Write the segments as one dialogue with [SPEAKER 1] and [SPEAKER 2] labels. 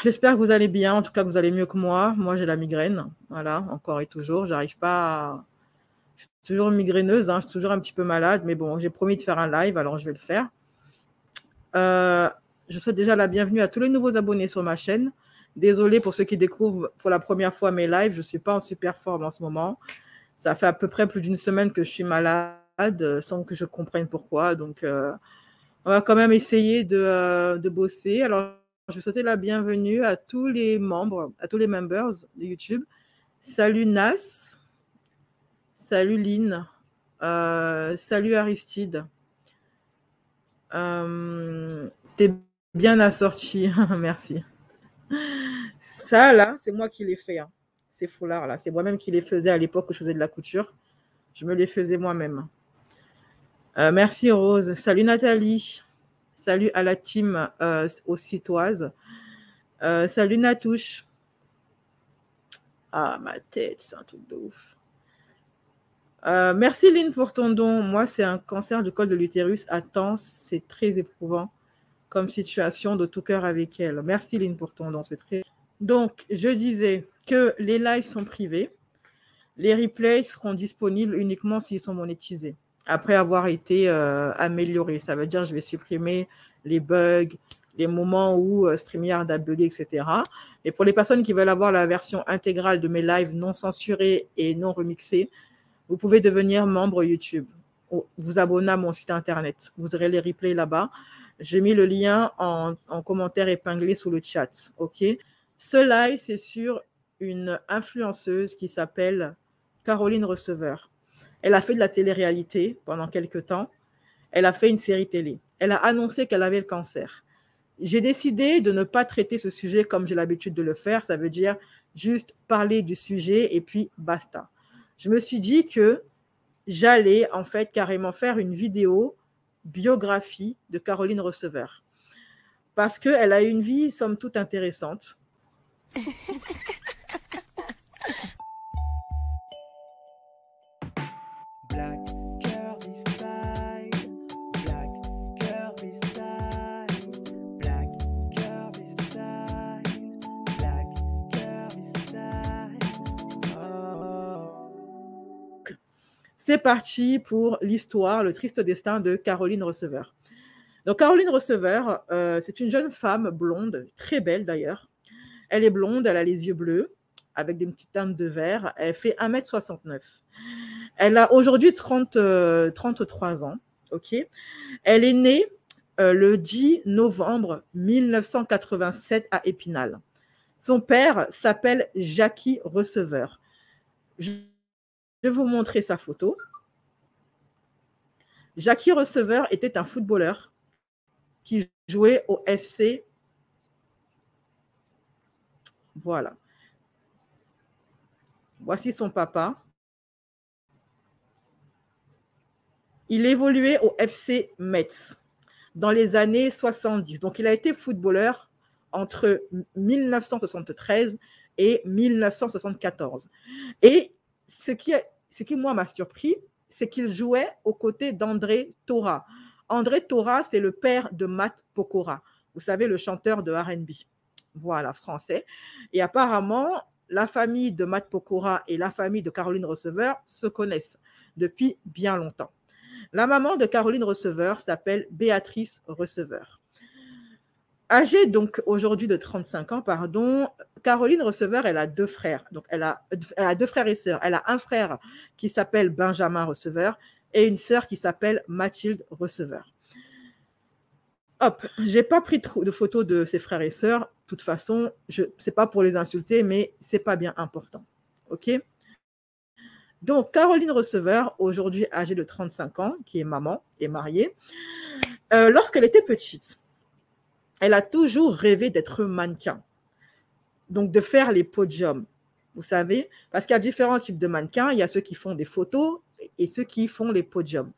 [SPEAKER 1] J'espère que vous allez bien, en tout cas que vous allez mieux que moi. Moi, j'ai la migraine, voilà, encore et toujours. J'arrive pas à... Je suis toujours migraineuse, hein, je suis toujours un petit peu malade, mais bon, j'ai promis de faire un live, alors je vais le faire. Euh, je souhaite déjà la bienvenue à tous les nouveaux abonnés sur ma chaîne. Désolée pour ceux qui découvrent pour la première fois mes lives, je ne suis pas en super forme en ce moment. Ça fait à peu près plus d'une semaine que je suis malade, sans que je comprenne pourquoi. Donc, on va quand même essayer de bosser. Alors, je souhaite la bienvenue à tous les membres, à tous les members de YouTube. Salut Nas, salut Lynn, salut Aristide. T'es bien assorti, merci. Ça, là, c'est moi qui l'ai fait. Hein. Ces foulards-là, c'est moi-même qui les faisais à l'époque où je faisais de la couture. Je me les faisais moi-même. Merci Rose. Salut Nathalie. Salut à la team aux Citoises. Salut Natouche. Ah, ma tête, c'est un truc de ouf. Merci Lynn pour ton don. Moi, c'est un cancer du col de l'utérus à temps. C'est très éprouvant comme situation, de tout cœur avec elle. Merci Lynn pour ton don. C'est très... Donc, je disais que les lives sont privés. Les replays seront disponibles uniquement s'ils sont monétisés. Après avoir été améliorés. Ça veut dire que je vais supprimer les bugs, les moments où StreamYard a bugué, etc. Et pour les personnes qui veulent avoir la version intégrale de mes lives non censurés et non remixés, vous pouvez devenir membre YouTube. Vous abonner à mon site internet. Vous aurez les replays là-bas. J'ai mis le lien en commentaire épinglé sous le chat. OK? Ce live, c'est sur une influenceuse qui s'appelle Caroline Receveur. Elle a fait de la télé-réalité pendant quelques temps. Elle a fait une série télé. Elle a annoncé qu'elle avait le cancer. J'ai décidé de ne pas traiter ce sujet comme j'ai l'habitude de le faire. Ça veut dire juste parler du sujet et puis basta. Je me suis dit que j'allais en fait carrément faire une vidéo biographie de Caroline Receveur. Parce qu'elle a une vie, somme toute, intéressante.
[SPEAKER 2] Black curvy style, black curvy style, black curvy style, black curvy style. Oh.
[SPEAKER 1] C'est parti pour l'histoire, le triste destin de Caroline Receveur. Donc Caroline Receveur, c'est une jeune femme blonde, très belle d'ailleurs. Elle est blonde, elle a les yeux bleus, avec des petites teintes de vert. Elle fait 1m69. Elle a aujourd'hui 33 ans. Okay. Elle est née le 10 novembre 1987 à Épinal. Son père s'appelle Jackie Receveur. Je vais vous montrer sa photo. Jackie Receveur était un footballeur qui jouait au FC. Voilà. Voici son papa. Il évoluait au FC Metz dans les années 70. Donc, il a été footballeur entre 1973 et 1974. Et ce qui moi, m'a surpris, c'est qu'il jouait aux côtés d'André Tora. André Tora, c'est le père de Matt Pokora. Vous savez, le chanteur de R&B. Voilà, français. Et apparemment, la famille de Matt Pokora et la famille de Caroline Receveur se connaissent depuis bien longtemps. La maman de Caroline Receveur s'appelle Béatrice Receveur. Âgée donc aujourd'hui de 35 ans, Caroline Receveur, elle a deux frères. Donc elle a deux frères et sœurs. Elle a un frère qui s'appelle Benjamin Receveur et une sœur qui s'appelle Mathilde Receveur. Hop, j'ai pas pris de photos de ses frères et sœurs. De toute façon, c'est pas pour les insulter, mais c'est pas bien important. OK? Donc, Caroline Receveur, aujourd'hui âgée de 35 ans, qui est maman et mariée, lorsqu'elle était petite, elle a toujours rêvé d'être mannequin, donc de faire les podiums, vous savez, parce qu'il y a différents types de mannequins. Il y a ceux qui font des photos et ceux qui font les podiums.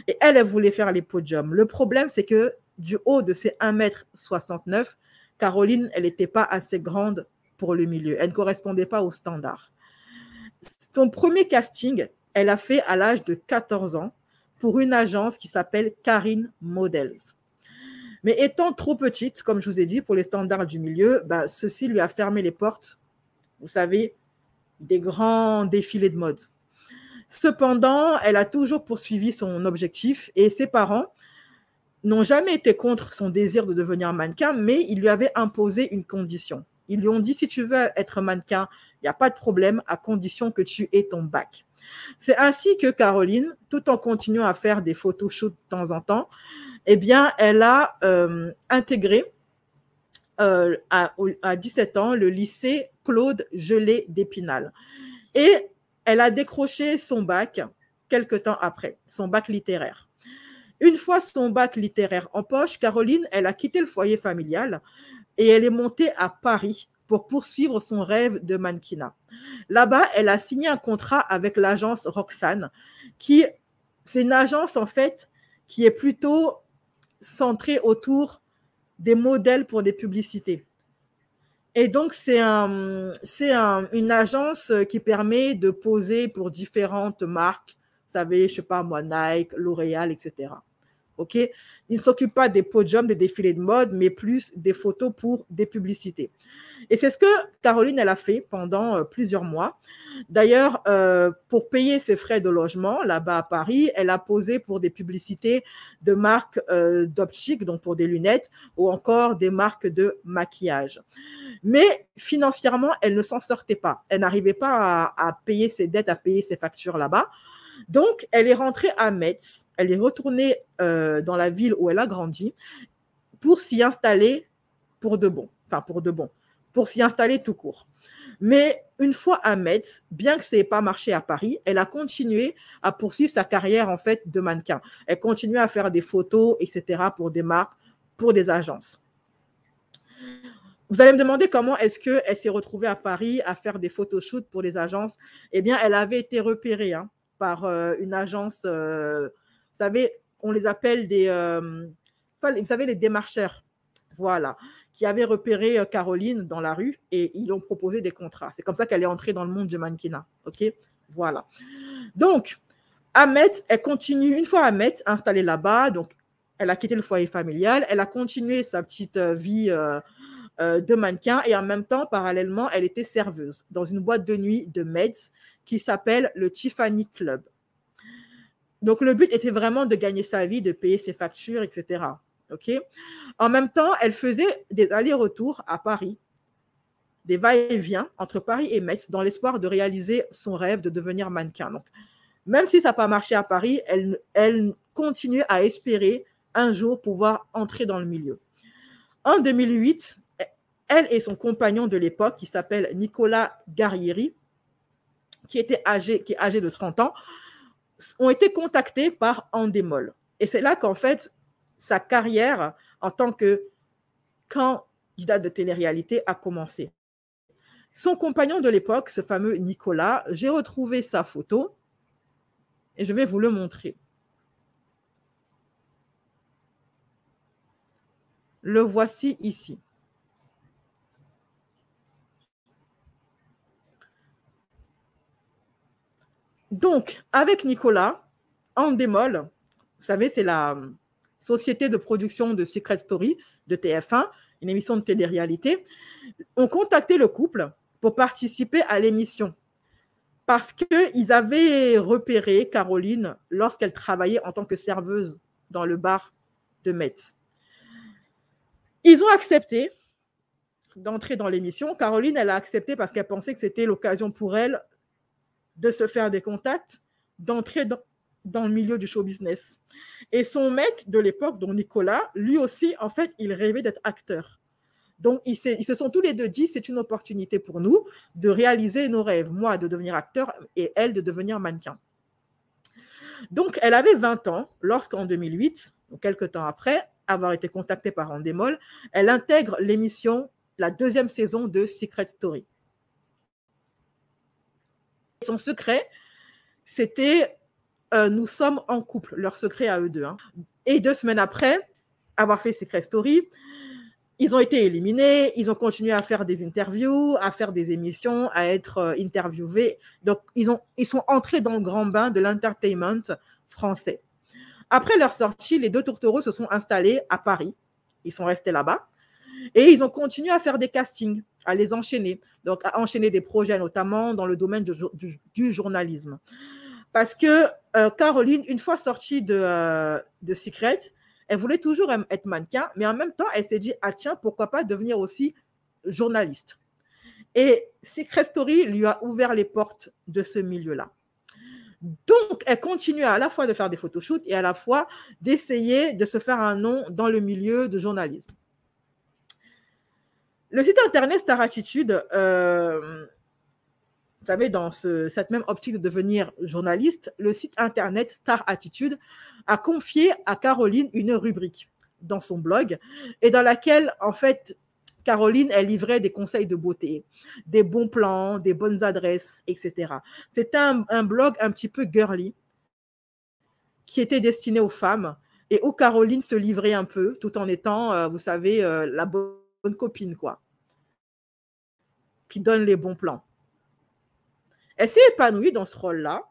[SPEAKER 1] Et elle voulait faire les podiums. Le problème, c'est que du haut de ses 1m69, Caroline, elle n'était pas assez grande pour le milieu. Elle ne correspondait pas aux standards. Son premier casting, elle a fait à l'âge de 14 ans pour une agence qui s'appelle Karine Models. Mais étant trop petite, comme je vous ai dit, pour les standards du milieu, bah, ceci lui a fermé les portes, vous savez, des grands défilés de mode. Cependant, elle a toujours poursuivi son objectif et ses parents n'ont jamais été contre son désir de devenir mannequin, mais ils lui avaient imposé une condition. Ils lui ont dit, si tu veux être mannequin, il n'y a pas de problème, à condition que tu aies ton bac. C'est ainsi que Caroline, tout en continuant à faire des photoshoots de temps en temps, eh bien, elle a intégré à 17 ans le lycée Claude Gelée d'Épinal. Et elle a décroché son bac quelque temps après, son bac littéraire. Une fois son bac littéraire en poche, Caroline, elle a quitté le foyer familial et elle est montée à Paris pour poursuivre son rêve de mannequinat. Là-bas, elle a signé un contrat avec l'agence Roxane, c'est une agence en fait qui est plutôt centrée autour des modèles pour des publicités. Et donc, c'est une agence qui permet de poser pour différentes marques, vous savez, je ne sais pas moi, Nike, L'Oréal, etc. OK? Il ne s'occupe pas des podiums, des défilés de mode, mais plus des photos pour des publicités. Et c'est ce que Caroline, elle a fait pendant plusieurs mois. D'ailleurs, pour payer ses frais de logement là-bas à Paris, elle a posé pour des publicités de marques d'optique, donc pour des lunettes, ou encore des marques de maquillage. Mais financièrement, elle ne s'en sortait pas. Elle n'arrivait pas à payer ses dettes, à payer ses factures là-bas. Donc, elle est rentrée à Metz. Elle est retournée dans la ville où elle a grandi pour s'y installer pour de bon. Enfin, pour de bon. Pour s'y installer tout court. Mais une fois à Metz, bien que ça n'ait pas marché à Paris, elle a continué à poursuivre sa carrière en fait de mannequin. Elle continuait à faire des photos, etc. pour des marques, pour des agences. Vous allez me demander comment est-ce qu'elle s'est retrouvée à Paris à faire des photoshoots pour les agences. Eh bien, elle avait été repérée par une agence, vous savez, on les appelle vous savez, les démarcheurs, voilà, qui avaient repéré Caroline dans la rue et ils lui ont proposé des contrats. C'est comme ça qu'elle est entrée dans le monde du mannequinat, ok? Voilà. Donc, à Metz, elle continue, une fois à Metz, installée là-bas, donc elle a quitté le foyer familial, elle a continué sa petite vie de mannequin et en même temps, parallèlement, elle était serveuse dans une boîte de nuit de Metz qui s'appelle le Tiffany Club. Donc, le but était vraiment de gagner sa vie, de payer ses factures, etc. Okay? En même temps, elle faisait des allers-retours à Paris, des va-et-vient entre Paris et Metz dans l'espoir de réaliser son rêve de devenir mannequin. Donc, même si ça n'a pas marché à Paris, elle continue à espérer un jour pouvoir entrer dans le milieu. En 2008, elle et son compagnon de l'époque, qui s'appelle Nicolas Garrieri, qui est âgé de 30 ans, ont été contactés par Endemol. Et c'est là qu'en fait, sa carrière en tant que candidat de télé-réalité a commencé. Son compagnon de l'époque, ce fameux Nicolas, j'ai retrouvé sa photo et je vais vous le montrer. Le voici ici. Donc, avec Nicolas, Endemol, vous savez, c'est la société de production de Secret Story de TF1, une émission de télé-réalité, ont contacté le couple pour participer à l'émission parce qu'ils avaient repéré Caroline lorsqu'elle travaillait en tant que serveuse dans le bar de Metz. Ils ont accepté d'entrer dans l'émission. Caroline, elle a accepté parce qu'elle pensait que c'était l'occasion pour elle de se faire des contacts, d'entrer dans le milieu du show business. Et son mec de l'époque, donc Nicolas, lui aussi, en fait, il rêvait d'être acteur. Donc, ils se sont tous les deux dit, c'est une opportunité pour nous de réaliser nos rêves. Moi, de devenir acteur et elle, de devenir mannequin. Donc, elle avait 20 ans lorsqu'en 2008, donc quelques temps après avoir été contactée par Endemol, elle intègre l'émission, la deuxième saison de Secret Story. Son secret, c'était nous sommes en couple, leur secret à eux deux. Et 2 semaines après avoir fait Secret Story, ils ont été éliminés, ils ont continué à faire des interviews, à faire des émissions, à être interviewés. Donc, ils sont entrés dans le grand bain de l'entertainment français. Après leur sortie, les deux tourtereaux se sont installés à Paris Ils sont restés là-bas. Et ils ont continué à faire des castings, à les enchaîner. Donc, à enchaîner des projets, notamment dans le domaine du journalisme. Parce que Caroline, une fois sortie de Secret, elle voulait toujours être mannequin, mais en même temps, elle s'est dit, ah tiens, pourquoi pas devenir aussi journaliste. Et Secret Story lui a ouvert les portes de ce milieu-là. Donc, elle continue à la fois de faire des photoshoots et à la fois d'essayer de se faire un nom dans le milieu du journalisme. Le site internet Star Attitude, vous savez, dans cette même optique de devenir journaliste, le site internet Star Attitude a confié à Caroline une rubrique dans son blog et dans laquelle, en fait, Caroline, elle livrait des conseils de beauté, des bons plans, des bonnes adresses, etc. C'était un blog un petit peu girly qui était destiné aux femmes et où Caroline se livrait un peu tout en étant, vous savez, la bonne copine, quoi, qui donne les bons plans. Elle s'est épanouie dans ce rôle-là,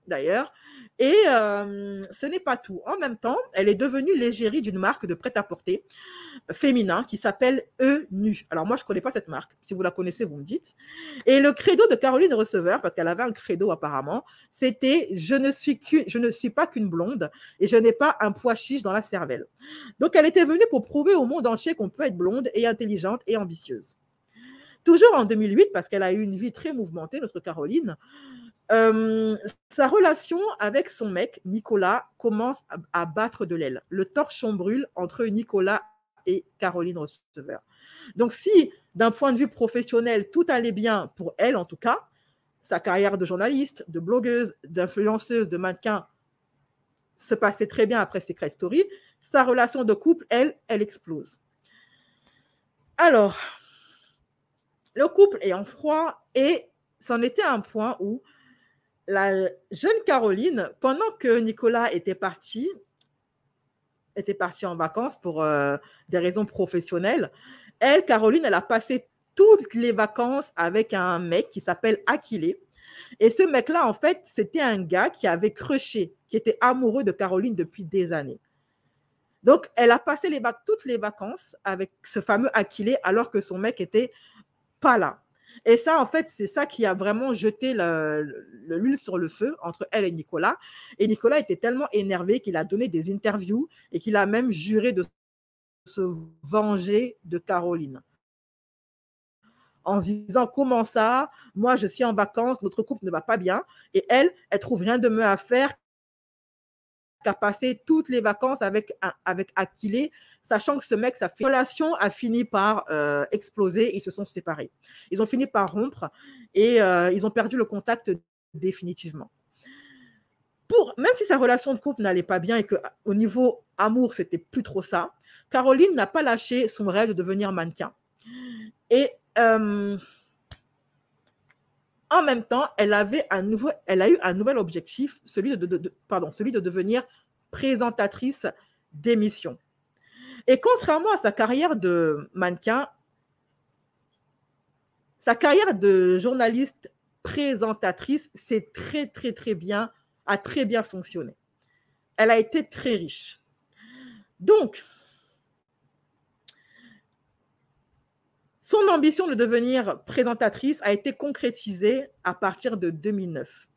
[SPEAKER 1] d'ailleurs, et ce n'est pas tout. En même temps, elle est devenue l'égérie d'une marque de prêt-à-porter féminin qui s'appelle E-Nu. Alors moi, je ne connais pas cette marque. Si vous la connaissez, vous me dites. Et le credo de Caroline Receveur, parce qu'elle avait un credo apparemment, c'était « Je ne suis pas qu'une blonde et je n'ai pas un pois chiche dans la cervelle ». Donc, elle était venue pour prouver au monde entier qu'on peut être blonde et intelligente et ambitieuse. Toujours en 2008, parce qu'elle a eu une vie très mouvementée, notre Caroline, sa relation avec son mec, Nicolas, commence à battre de l'aile. Le torchon brûle entre Nicolas et Caroline Receveur. Donc, si d'un point de vue professionnel, tout allait bien pour elle, en tout cas, sa carrière de journaliste, de blogueuse, d'influenceuse, de mannequin se passait très bien après Secret Story, sa relation de couple, elle explose. Alors, le couple est en froid et c'en était un point où la jeune Caroline, pendant que Nicolas était parti en vacances pour des raisons professionnelles, elle, Caroline, elle a passé toutes les vacances avec un mec qui s'appelle Akilé. Et ce mec-là, en fait, c'était un gars qui avait crushé, qui était amoureux de Caroline depuis des années. Donc, elle a passé toutes les vacances avec ce fameux Akilé alors que son mec était pas là. Et ça, en fait, c'est ça qui a vraiment jeté l'huile sur le feu entre elle et Nicolas. Et Nicolas était tellement énervé qu'il a donné des interviews et qu'il a même juré de se venger de Caroline. En se disant, comment ça, moi je suis en vacances, notre couple ne va pas bien. Et elle trouve rien de mieux à faire qu'à passer toutes les vacances avec Akilé, sachant que ce mec, sa relation a fini par exploser, ils se sont séparés. Ils ont fini par rompre et ils ont perdu le contact définitivement. Même si sa relation de couple n'allait pas bien et qu'au niveau amour, c'était plus trop ça, Caroline n'a pas lâché son rêve de devenir mannequin. Et en même temps, elle a eu un nouvel objectif, celui de devenir présentatrice d'émissions. Et contrairement à sa carrière de mannequin, sa carrière de journaliste présentatrice a très bien fonctionné. Elle a été très riche. Donc, son ambition de devenir présentatrice a été concrétisée à partir de 2009,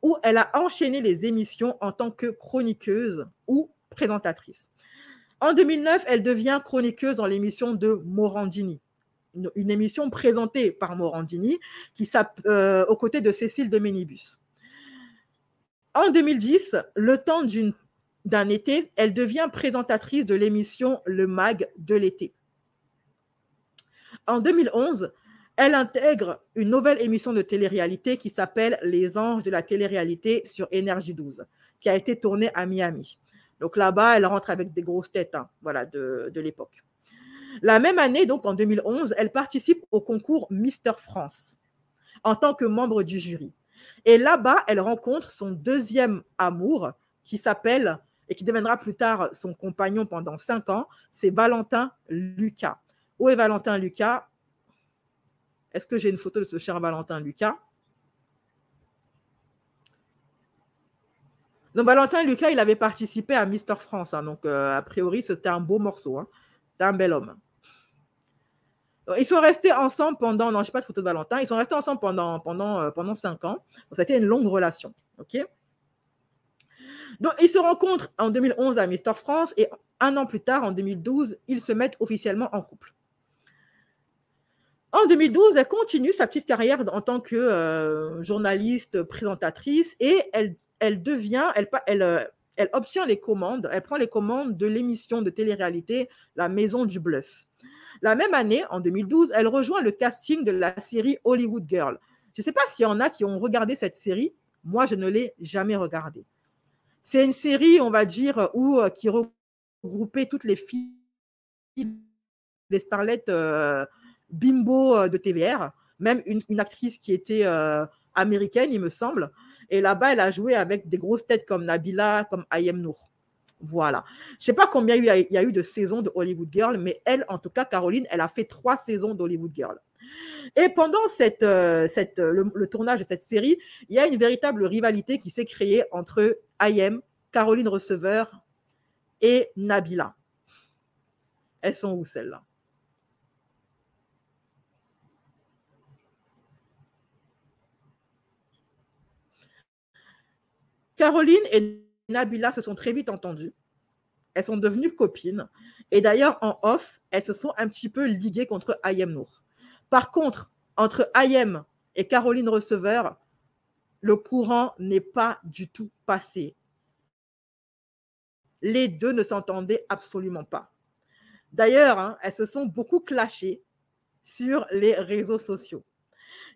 [SPEAKER 1] où elle a enchaîné les émissions en tant que chroniqueuse ou présentatrice. En 2009, elle devient chroniqueuse dans l'émission de Morandini, une émission présentée par Morandini aux côtés de Cécile de Ménibus. En 2010, le temps d'un été, elle devient présentatrice de l'émission Le Mag de l'été. En 2011, elle intègre une nouvelle émission de télé-réalité qui s'appelle Les Anges de la télé-réalité sur Énergie 12, qui a été tournée à Miami. Donc là-bas, elle rentre avec des grosses têtes de l'époque. La même année, donc en 2011, elle participe au concours Mister France en tant que membre du jury. Et là-bas, elle rencontre son deuxième amour qui s'appelle, et qui deviendra plus tard son compagnon pendant 5 ans, c'est Valentin Lucas. Où est Valentin Lucas? Est-ce que j'ai une photo de ce cher Valentin Lucas? Donc, Valentin Lucas, il avait participé à Mister France. Donc, a priori, c'était un beau morceau. T'es un bel homme. Donc, ils sont restés ensemble pendant, non, je n'ai pas de photo de Valentin, ils sont restés ensemble pendant 5 ans. Donc, ça a été une longue relation. OK? Donc, ils se rencontrent en 2011 à Mister France et un an plus tard, en 2012, ils se mettent officiellement en couple. En 2012, elle continue sa petite carrière en tant que journaliste, présentatrice et elle obtient les commandes, elle prend les commandes de l'émission de télé-réalité La Maison du Bluff. La même année, en 2012, elle rejoint le casting de la série Hollywood Girl. Je ne sais pas s'il y en a qui ont regardé cette série. Moi, je ne l'ai jamais regardée. C'est une série, on va dire, qui regroupait toutes les filles, les starlettes bimbo de TVR, même une actrice qui était américaine, il me semble. Et là-bas, elle a joué avec des grosses têtes comme Nabila, comme Ayem Nour. Voilà. Je ne sais pas combien il y a eu de saisons de Hollywood Girl, mais elle, en tout cas, Caroline, elle a fait 3 saisons d'Hollywood Girl. Et pendant le tournage de cette série, il y a une véritable rivalité qui s'est créée entre Ayem, Caroline Receveur et Nabila. Elles sont où, celles-là? Caroline et Nabila se sont très vite entendues. Elles sont devenues copines. Et d'ailleurs, en off, elles se sont un petit peu liguées contre Ayem Nour. Par contre, entre Ayem et Caroline Receveur, le courant n'est pas du tout passé. Les deux ne s'entendaient absolument pas. D'ailleurs, hein, elles se sont beaucoup clashées sur les réseaux sociaux.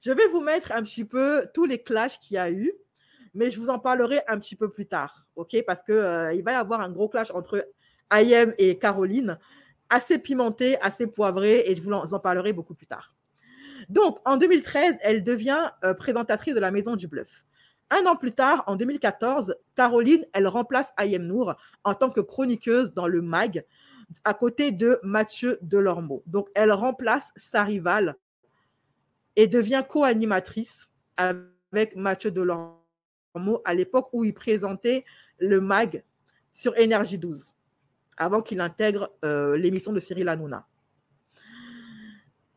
[SPEAKER 1] Je vais vous mettre un petit peu tous les clashs qu'il y a eu, mais je vous en parlerai un petit peu plus tard, ok? Parce qu'il va y avoir un gros clash entre Ayem et Caroline, assez pimenté, assez poivré, et je vous en parlerai beaucoup plus tard. Donc, en 2013, elle devient présentatrice de la Maison du Bluff. Un an plus tard, en 2014, Caroline, elle remplace Ayem Nour en tant que chroniqueuse dans le MAG, à côté de Mathieu Delormeau. Donc, elle remplace sa rivale et devient co-animatrice avec Mathieu Delormeau à l'époque où il présentait le MAG sur Énergie 12, avant qu'il intègre l'émission de Cyril Hanouna.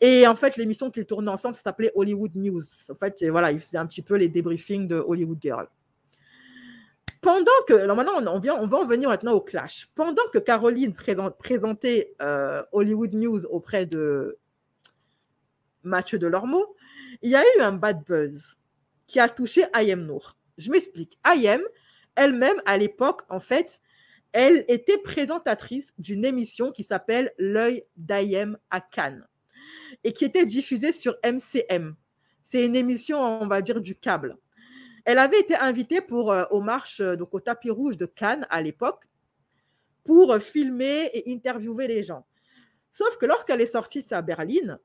[SPEAKER 1] Et en fait, l'émission qu'ils tournaient ensemble s'appelait Hollywood News. En fait, voilà, il faisait un petit peu les débriefings de Hollywood Girl. Pendant que, alors maintenant, on va en venir maintenant au clash. Pendant que Caroline présentait Hollywood News auprès de Mathieu Delormeau, il y a eu un bad buzz qui a touché Ayem Nour. Je m'explique. Ayem, elle-même, à l'époque, en fait, elle était présentatrice d'une émission qui s'appelle L'œil d'Ayem à Cannes et qui était diffusée sur MCM. C'est une émission, on va dire, du câble. Elle avait été invitée aux marches, donc au tapis rouge de Cannes à l'époque, pour filmer et interviewer les gens. Sauf que lorsqu'elle est sortie de sa berline,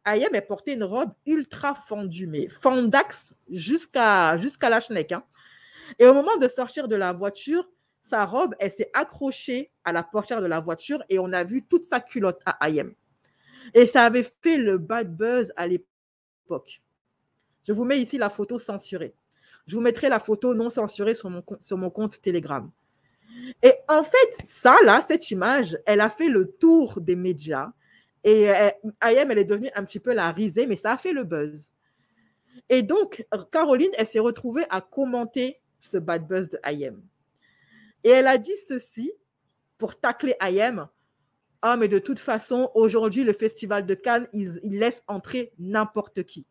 [SPEAKER 1] Ayem, elle portait une robe ultra fendue, mais fendax jusqu'à la schneck. Hein. Et au moment de sortir de la voiture, sa robe, elle s'est accrochée à la portière de la voiture et on a vu toute sa culotte à Ayem. Et ça avait fait le bad buzz à l'époque. Je vous mets ici la photo censurée. Je vous mettrai la photo non censurée sur mon compte Telegram. Et en fait, ça, là, cette image, elle a fait le tour des médias. Et Ayem, elle est devenue un petit peu la risée, mais ça a fait le buzz. Et donc, Caroline, elle s'est retrouvée à commenter ce bad buzz de Ayem. Et elle a dit ceci pour tacler Ayem. Ah, mais de toute façon, aujourd'hui, le festival de Cannes, il laisse entrer n'importe qui.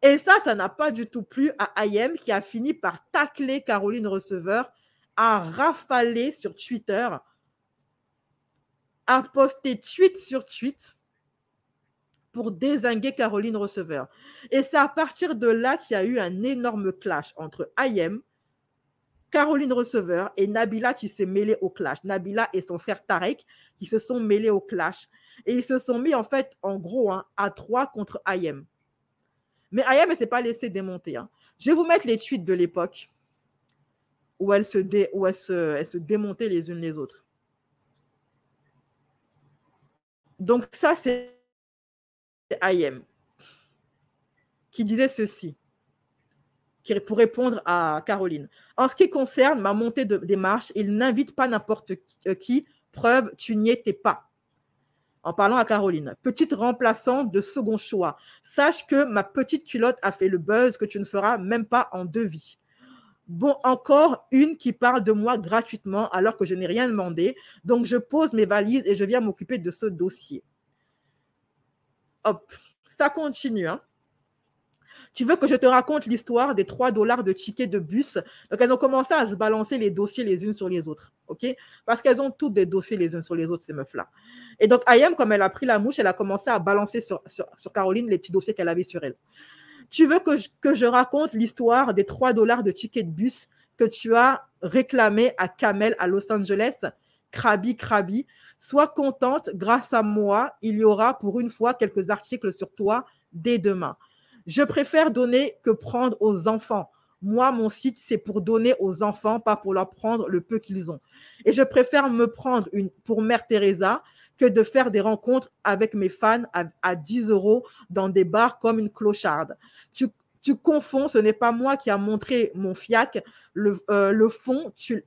[SPEAKER 1] Et ça n'a pas du tout plu à Ayem qui a fini par tacler Caroline Receveur, a rafalé sur Twitter, a posté tweet sur tweet pour dézinguer Caroline Receveur. Et c'est à partir de là qu'il y a eu un énorme clash entre Ayem, Caroline Receveur et Nabila qui s'est mêlée au clash. Nabila et son frère Tarek qui se sont mêlés au clash. Et ils se sont mis en fait, en gros, hein, à 3 contre Ayem. Mais Ayem ne s'est pas laissée démonter. Hein. Je vais vous mettre les tweets de l'époque où elles se démontaient les unes les autres. Donc ça, c'est Ayem qui disait ceci, pour répondre à Caroline. En ce qui concerne ma montée des marches, il n'invite pas n'importe qui, Preuve, tu n'y étais pas. En parlant à Caroline. Petite remplaçante de second choix. Sache que ma petite culotte a fait le buzz que tu ne feras même pas en 2 vies. Bon, encore une qui parle de moi gratuitement alors que je n'ai rien demandé. Donc, je pose mes valises et je viens m'occuper de ce dossier. Hop, ça continue, hein. Tu veux que je te raconte l'histoire des 3 $ de tickets de bus? Donc, elles ont commencé à se balancer les dossiers les unes sur les autres, ok? Parce qu'elles ont toutes des dossiers les unes sur les autres, ces meufs-là. Et donc, Ayem, comme elle a pris la mouche, elle a commencé à balancer sur Caroline les petits dossiers qu'elle avait sur elle. Tu veux que je raconte l'histoire des 3 $ de tickets de bus que tu as réclamé à Kamel à Los Angeles? Krabi, sois contente, grâce à moi, il y aura pour une fois quelques articles sur toi dès demain. Je préfère donner que prendre aux enfants. Moi, mon site, c'est pour donner aux enfants, pas pour leur prendre le peu qu'ils ont. Et je préfère me prendre pour Mère Teresa que de faire des rencontres avec mes fans à 10 € dans des bars comme une clocharde. Tu confonds, ce n'est pas moi qui a montré mon fiac. Le fond, tu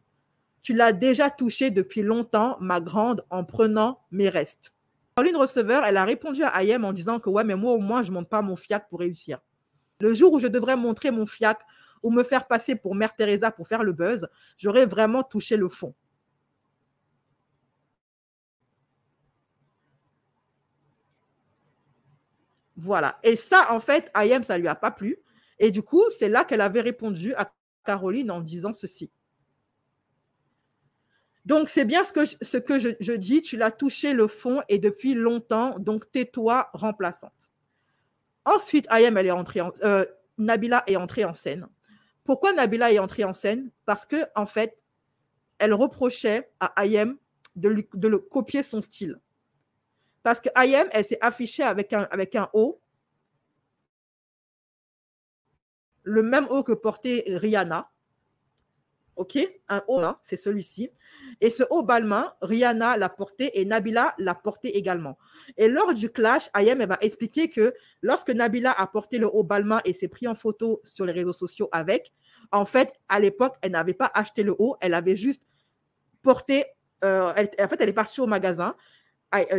[SPEAKER 1] l'as déjà touché depuis longtemps, ma grande, en prenant mes restes. Caroline Receveur, elle a répondu à Ayem en disant que ouais, mais moi au moins, je ne monte pas mon fiac pour réussir. Le jour où je devrais montrer mon fiac ou me faire passer pour Mère Teresa pour faire le buzz, j'aurais vraiment touché le fond. Voilà. Et ça, en fait, Ayem, ça ne lui a pas plu. Et du coup, c'est là qu'elle avait répondu à Caroline en disant ceci. Donc, c'est bien ce que je dis, tu l'as touché le fond et depuis longtemps, donc tais-toi, remplaçante. Ensuite, Ayem, Nabila est entrée en scène. Pourquoi Nabila est entrée en scène? Parce que, en fait, elle reprochait à Ayem de le copier son style. Parce que Ayem, elle s'est affichée avec un haut, le même haut que portait Rihanna. Ok, un haut, hein, c'est celui-ci. Et ce haut Balmain, Rihanna l'a porté et Nabila l'a porté également. Et lors du clash, Ayem, elle va expliquer que lorsque Nabila a porté le haut Balmain et s'est pris en photo sur les réseaux sociaux avec, en fait, à l'époque, elle n'avait pas acheté le haut, elle avait juste porté, en fait, elle est partie au magasin,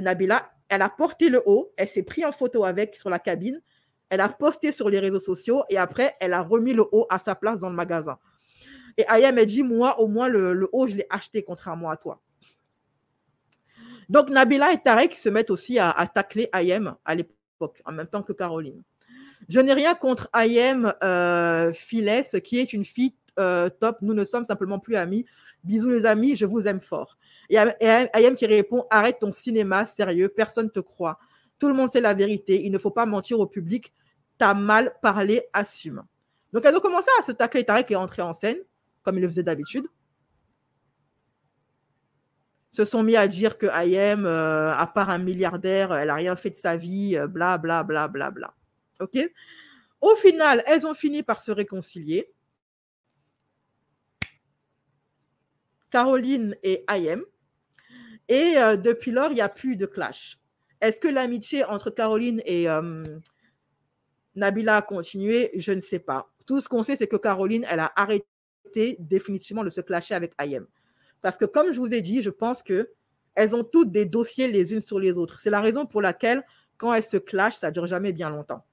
[SPEAKER 1] Nabila, elle a porté le haut, elle s'est pris en photo avec sur la cabine, elle a posté sur les réseaux sociaux et après, elle a remis le haut à sa place dans le magasin. Et Ayem m'a dit, moi, au moins, le haut, je l'ai acheté, contrairement à toi. Donc, Nabila et Tarek se mettent aussi à tacler Ayem à l'époque, en même temps que Caroline. Je n'ai rien contre Ayem Files, qui est une fille top. Nous ne sommes simplement plus amis. Bisous les amis, je vous aime fort. Et Ayem qui répond, arrête ton cinéma, sérieux, personne ne te croit. Tout le monde sait la vérité, il ne faut pas mentir au public. T'as mal parlé, assume. Donc, elles ont commencé à se tacler. Tarek est entré en scène, comme il le faisait d'habitude. Se sont mis à dire que Ayem, à part un milliardaire, elle n'a rien fait de sa vie, bla, bla, bla, bla, bla. OK? Au final, elles ont fini par se réconcilier. Caroline et Ayem. Et depuis lors, il n'y a plus de clash. Est-ce que l'amitié entre Caroline et Nabila a continué? Je ne sais pas. Tout ce qu'on sait, c'est que Caroline, elle a arrêté définitivement de se clasher avec Ayem. Parce que comme je vous ai dit, je pense qu'elles ont toutes des dossiers les unes sur les autres. C'est la raison pour laquelle, quand elles se clashent, ça ne dure jamais bien longtemps.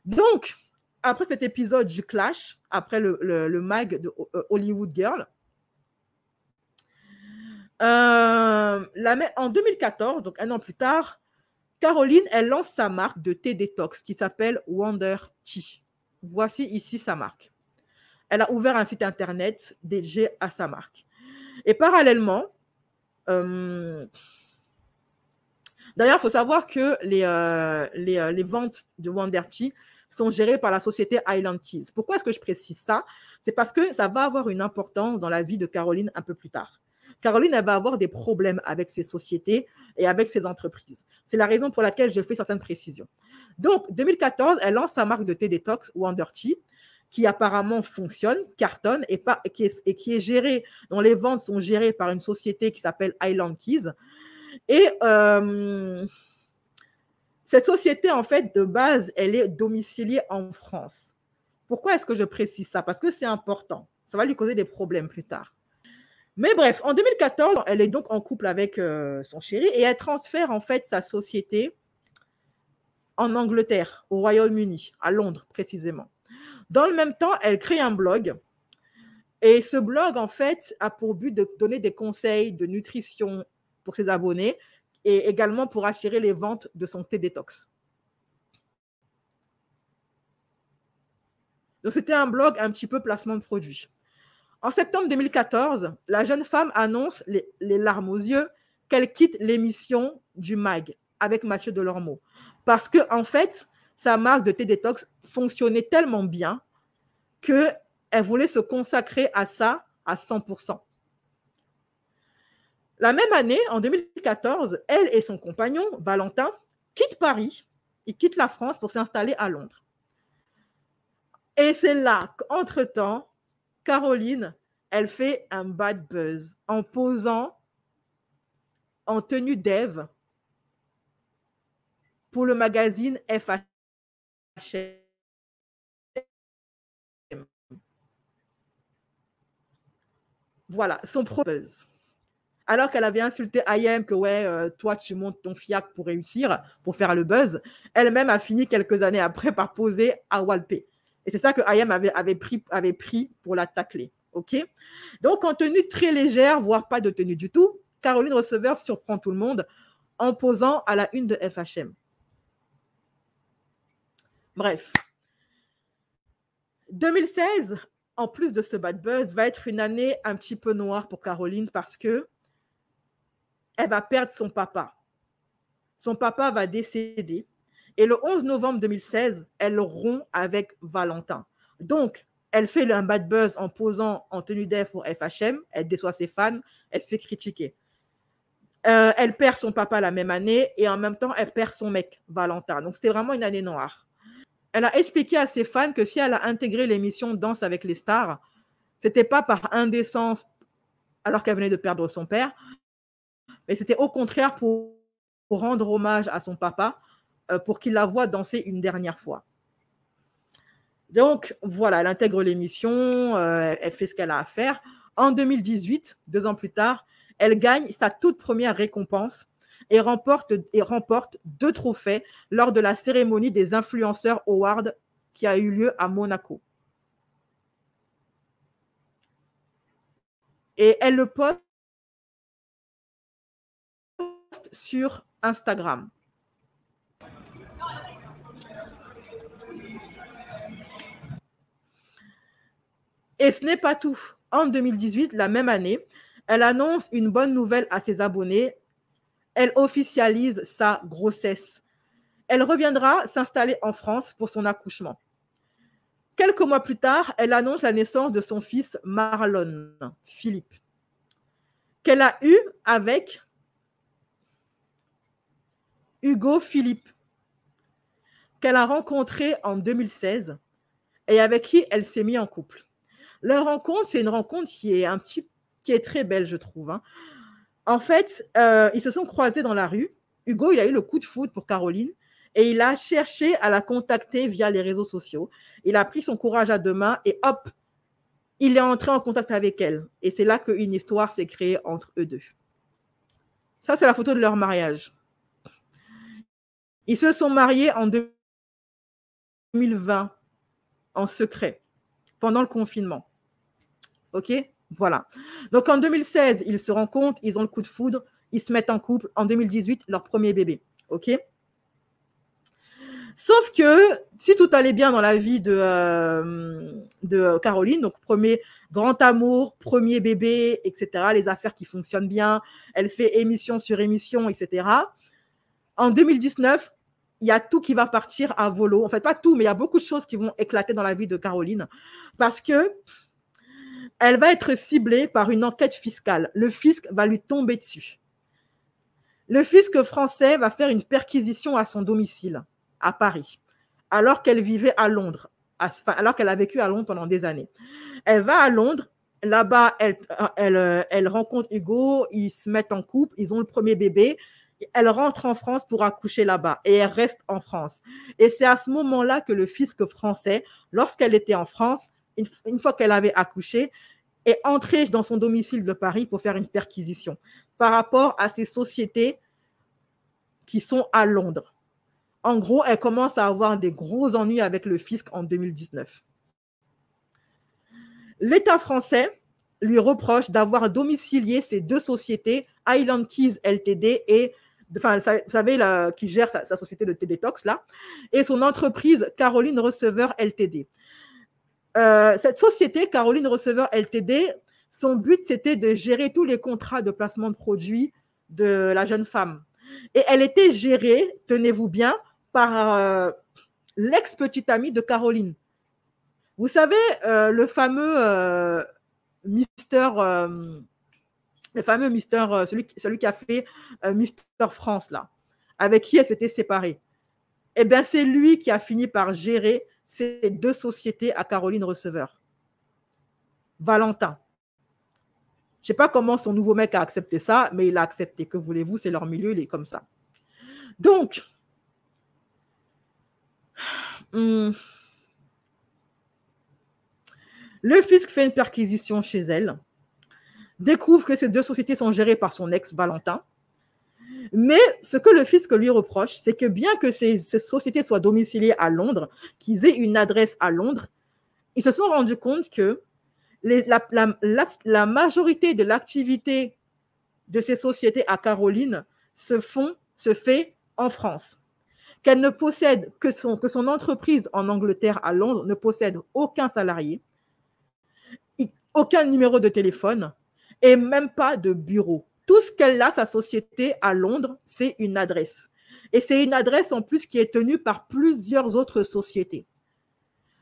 [SPEAKER 1] Donc, après cet épisode du clash, après le mag de Hollywood Girl, en 2014, donc un an plus tard, Caroline, elle lance sa marque de thé détox qui s'appelle Wonder Tea. Voici ici sa marque. Elle a ouvert un site internet dédié à sa marque. Et parallèlement, d'ailleurs, il faut savoir que les ventes de Wonder Tea sont gérées par la société Island Keys. Pourquoi est-ce que je précise ça? C'est parce que ça va avoir une importance dans la vie de Caroline un peu plus tard. Caroline, elle va avoir des problèmes avec ses sociétés et avec ses entreprises. C'est la raison pour laquelle je fais certaines précisions. Donc, 2014, elle lance sa marque de thé détox Wonder Tea, qui apparemment fonctionne, cartonne et qui est gérée, dont les ventes sont gérées par une société qui s'appelle Island Keys. Et cette société, en fait, de base, elle est domiciliée en France. Pourquoi est-ce que je précise ça? Parce que c'est important. Ça va lui causer des problèmes plus tard. Mais bref, en 2014, elle est donc en couple avec son chéri et elle transfère en fait sa société en Angleterre, au Royaume-Uni, à Londres précisément. Dans le même temps, elle crée un blog et ce blog en fait a pour but de donner des conseils de nutrition pour ses abonnés et également pour attirer les ventes de son thé détox. Donc c'était un blog un petit peu placement de produits. En septembre 2014, la jeune femme annonce les larmes aux yeux qu'elle quitte l'émission du MAG avec Mathieu Delormeau. Parce que, en fait, sa marque de thé détox fonctionnait tellement bien qu'elle voulait se consacrer à ça à 100%. La même année, en 2014, elle et son compagnon, Valentin, quittent Paris. Ils quittent la France pour s'installer à Londres. Et c'est là qu'entre-temps, Caroline, elle fait un bad buzz en posant en tenue d'Ève pour le magazine FHM. Voilà, son buzz. Alors qu'elle avait insulté Ayem que ouais, toi tu montes ton fiac pour réussir, pour faire le buzz, elle-même a fini quelques années après par poser à Walpé. Et c'est ça que Ayem avait pris pour la tacler. Ok. Donc en tenue très légère, voire pas de tenue du tout, Caroline Receveur surprend tout le monde en posant à la une de FHM. Bref. 2016, en plus de ce bad buzz, va être une année un petit peu noire pour Caroline parce que elle va perdre son papa. Son papa va décéder. Et le 11 novembre 2016, elle rompt avec Valentin. Donc, elle fait un bad buzz en posant en tenue d'Ève pour FHM. Elle déçoit ses fans. Elle se fait critiquer. Elle perd son papa la même année et en même temps, elle perd son mec, Valentin. Donc, c'était vraiment une année noire. Elle a expliqué à ses fans que si elle a intégré l'émission Danse avec les stars, c'était pas par indécence alors qu'elle venait de perdre son père, mais c'était au contraire pour rendre hommage à son papa, pour qu'il la voie danser une dernière fois. Donc, voilà, elle intègre l'émission, elle fait ce qu'elle a à faire. En 2018, 2 ans plus tard, elle gagne sa toute première récompense et remporte 2 trophées lors de la cérémonie des influenceurs Awards qui a eu lieu à Monaco. Et elle le poste sur Instagram. Et ce n'est pas tout. En 2018, la même année, elle annonce une bonne nouvelle à ses abonnés. Elle officialise sa grossesse. Elle reviendra s'installer en France pour son accouchement. Quelques mois plus tard, elle annonce la naissance de son fils Marlon Philippe, qu'elle a eu avec Hugo Philippe, qu'elle a rencontré en 2016 et avec qui elle s'est mise en couple. Leur rencontre, c'est une rencontre qui est très belle, je trouve. Hein. En fait, ils se sont croisés dans la rue. Hugo, il a eu le coup de foudre pour Caroline et il a cherché à la contacter via les réseaux sociaux. Il a pris son courage à deux mains et hop, il est entré en contact avec elle. Et c'est là qu'une histoire s'est créée entre eux deux. Ça, c'est la photo de leur mariage. Ils se sont mariés en 2020, en secret, pendant le confinement. OK? Voilà. Donc, en 2016, ils se rencontrent, ils ont le coup de foudre, ils se mettent en couple. En 2018, leur premier bébé. OK? Sauf que si tout allait bien dans la vie de Caroline, donc premier grand amour, premier bébé, etc., les affaires qui fonctionnent bien, elle fait émission sur émission, etc. En 2019, il y a tout qui va partir à volo. En fait, pas tout, mais il y a beaucoup de choses qui vont éclater dans la vie de Caroline parce que elle va être ciblée par une enquête fiscale. Le fisc va lui tomber dessus. Le fisc français va faire une perquisition à son domicile, à Paris, alors qu'elle vivait à Londres, alors qu'elle a vécu à Londres pendant des années. Elle va à Londres, là-bas, elle rencontre Hugo, ils se mettent en couple, ils ont le premier bébé. Elle rentre en France pour accoucher là-bas et elle reste en France. Et c'est à ce moment-là que le fisc français, lorsqu'elle était en France, une fois qu'elle avait accouché, est entrée dans son domicile de Paris pour faire une perquisition par rapport à ces sociétés qui sont à Londres. En gros, elle commence à avoir des gros ennuis avec le fisc en 2019. L'État français lui reproche d'avoir domicilié ces deux sociétés, Island Keys Ltd et, enfin, vous savez, qui gère sa société de Télétox, là, et son entreprise Caroline Receveur Ltd. Cette société, Caroline Receveur Ltd, son but, c'était de gérer tous les contrats de placement de produits de la jeune femme. Et elle était gérée, tenez-vous bien, par l'ex-petite amie de Caroline. Vous savez, le fameux Mister, celui qui a fait Mister France, là, avec qui elle s'était séparée. Eh bien, c'est lui qui a fini par gérer ces deux sociétés à Caroline Receveur. Valentin. Je ne sais pas comment son nouveau mec a accepté ça, mais il a accepté. Que voulez-vous, c'est leur milieu, il est comme ça. Donc, le fisc fait une perquisition chez elle, découvre que ces deux sociétés sont gérées par son ex Valentin. Mais ce que le fisc lui reproche, c'est que bien que ces sociétés soient domiciliées à Londres, qu'ils aient une adresse à Londres, ils se sont rendus compte que la majorité de l'activité de ces sociétés à Caroline se fait en France. Qu'elle ne possède que son entreprise en Angleterre, à Londres, ne possède aucun salarié, aucun numéro de téléphone et même pas de bureau. Tout ce qu'elle a, sa société à Londres, c'est une adresse. Et c'est une adresse en plus qui est tenue par plusieurs autres sociétés.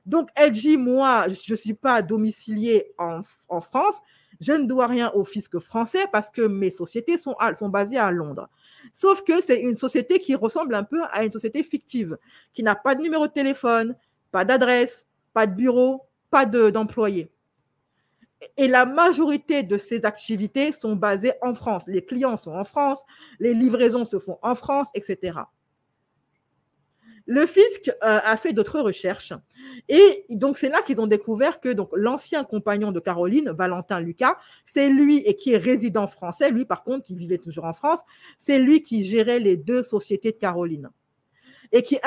[SPEAKER 1] Donc, elle dit, moi, je ne suis pas domiciliée en France, je ne dois rien au fisc français parce que mes sociétés sont basées à Londres. Sauf que c'est une société qui ressemble un peu à une société fictive, qui n'a pas de numéro de téléphone, pas d'adresse, pas de bureau, pas d'employés. Et la majorité de ces activités sont basées en France. Les clients sont en France, les livraisons se font en France, etc. Le fisc a fait d'autres recherches et donc c'est là qu'ils ont découvert que l'ancien compagnon de Caroline, Valentin Lucas, c'est lui et qui est résident français, lui par contre qui vivait toujours en France, c'est lui qui gérait les deux sociétés de Caroline et qui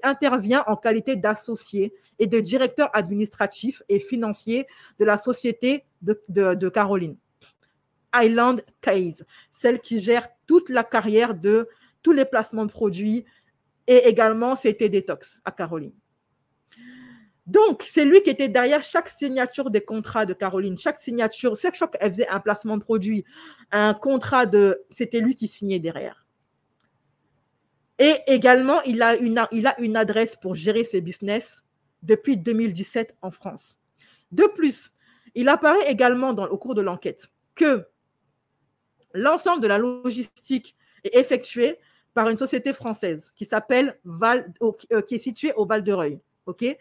[SPEAKER 1] intervient en qualité d'associé et de directeur administratif et financier de la société de Caroline, Island Keys, celle qui gère toute la carrière de tous les placements de produits et également c'était Détox à Caroline. Donc, c'est lui qui était derrière chaque signature des contrats de Caroline. Chaque signature, chaque fois qu'elle faisait un placement de produit, un contrat c'était lui qui signait derrière. Et également, il a une adresse pour gérer ses business depuis 2017 en France. De plus, il apparaît également au cours de l'enquête que l'ensemble de la logistique est effectué par une société française qui s'appelle qui est située au Val-de-Reuil. Okay,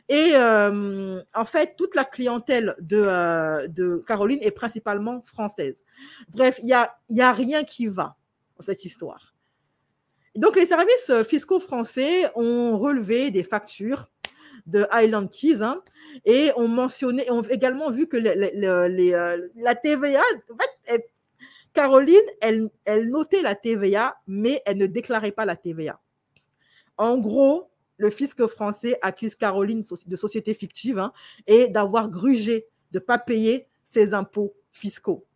[SPEAKER 1] et en fait, toute la clientèle de Caroline est principalement française. Bref, il y a rien qui va dans cette histoire. Donc, les services fiscaux français ont relevé des factures de Island Keys et ont également vu que la TVA, en fait, Caroline, elle notait la TVA, mais elle ne déclarait pas la TVA. En gros, le fisc français accuse Caroline de société fictive et d'avoir grugé, de ne pas payer ses impôts fiscaux.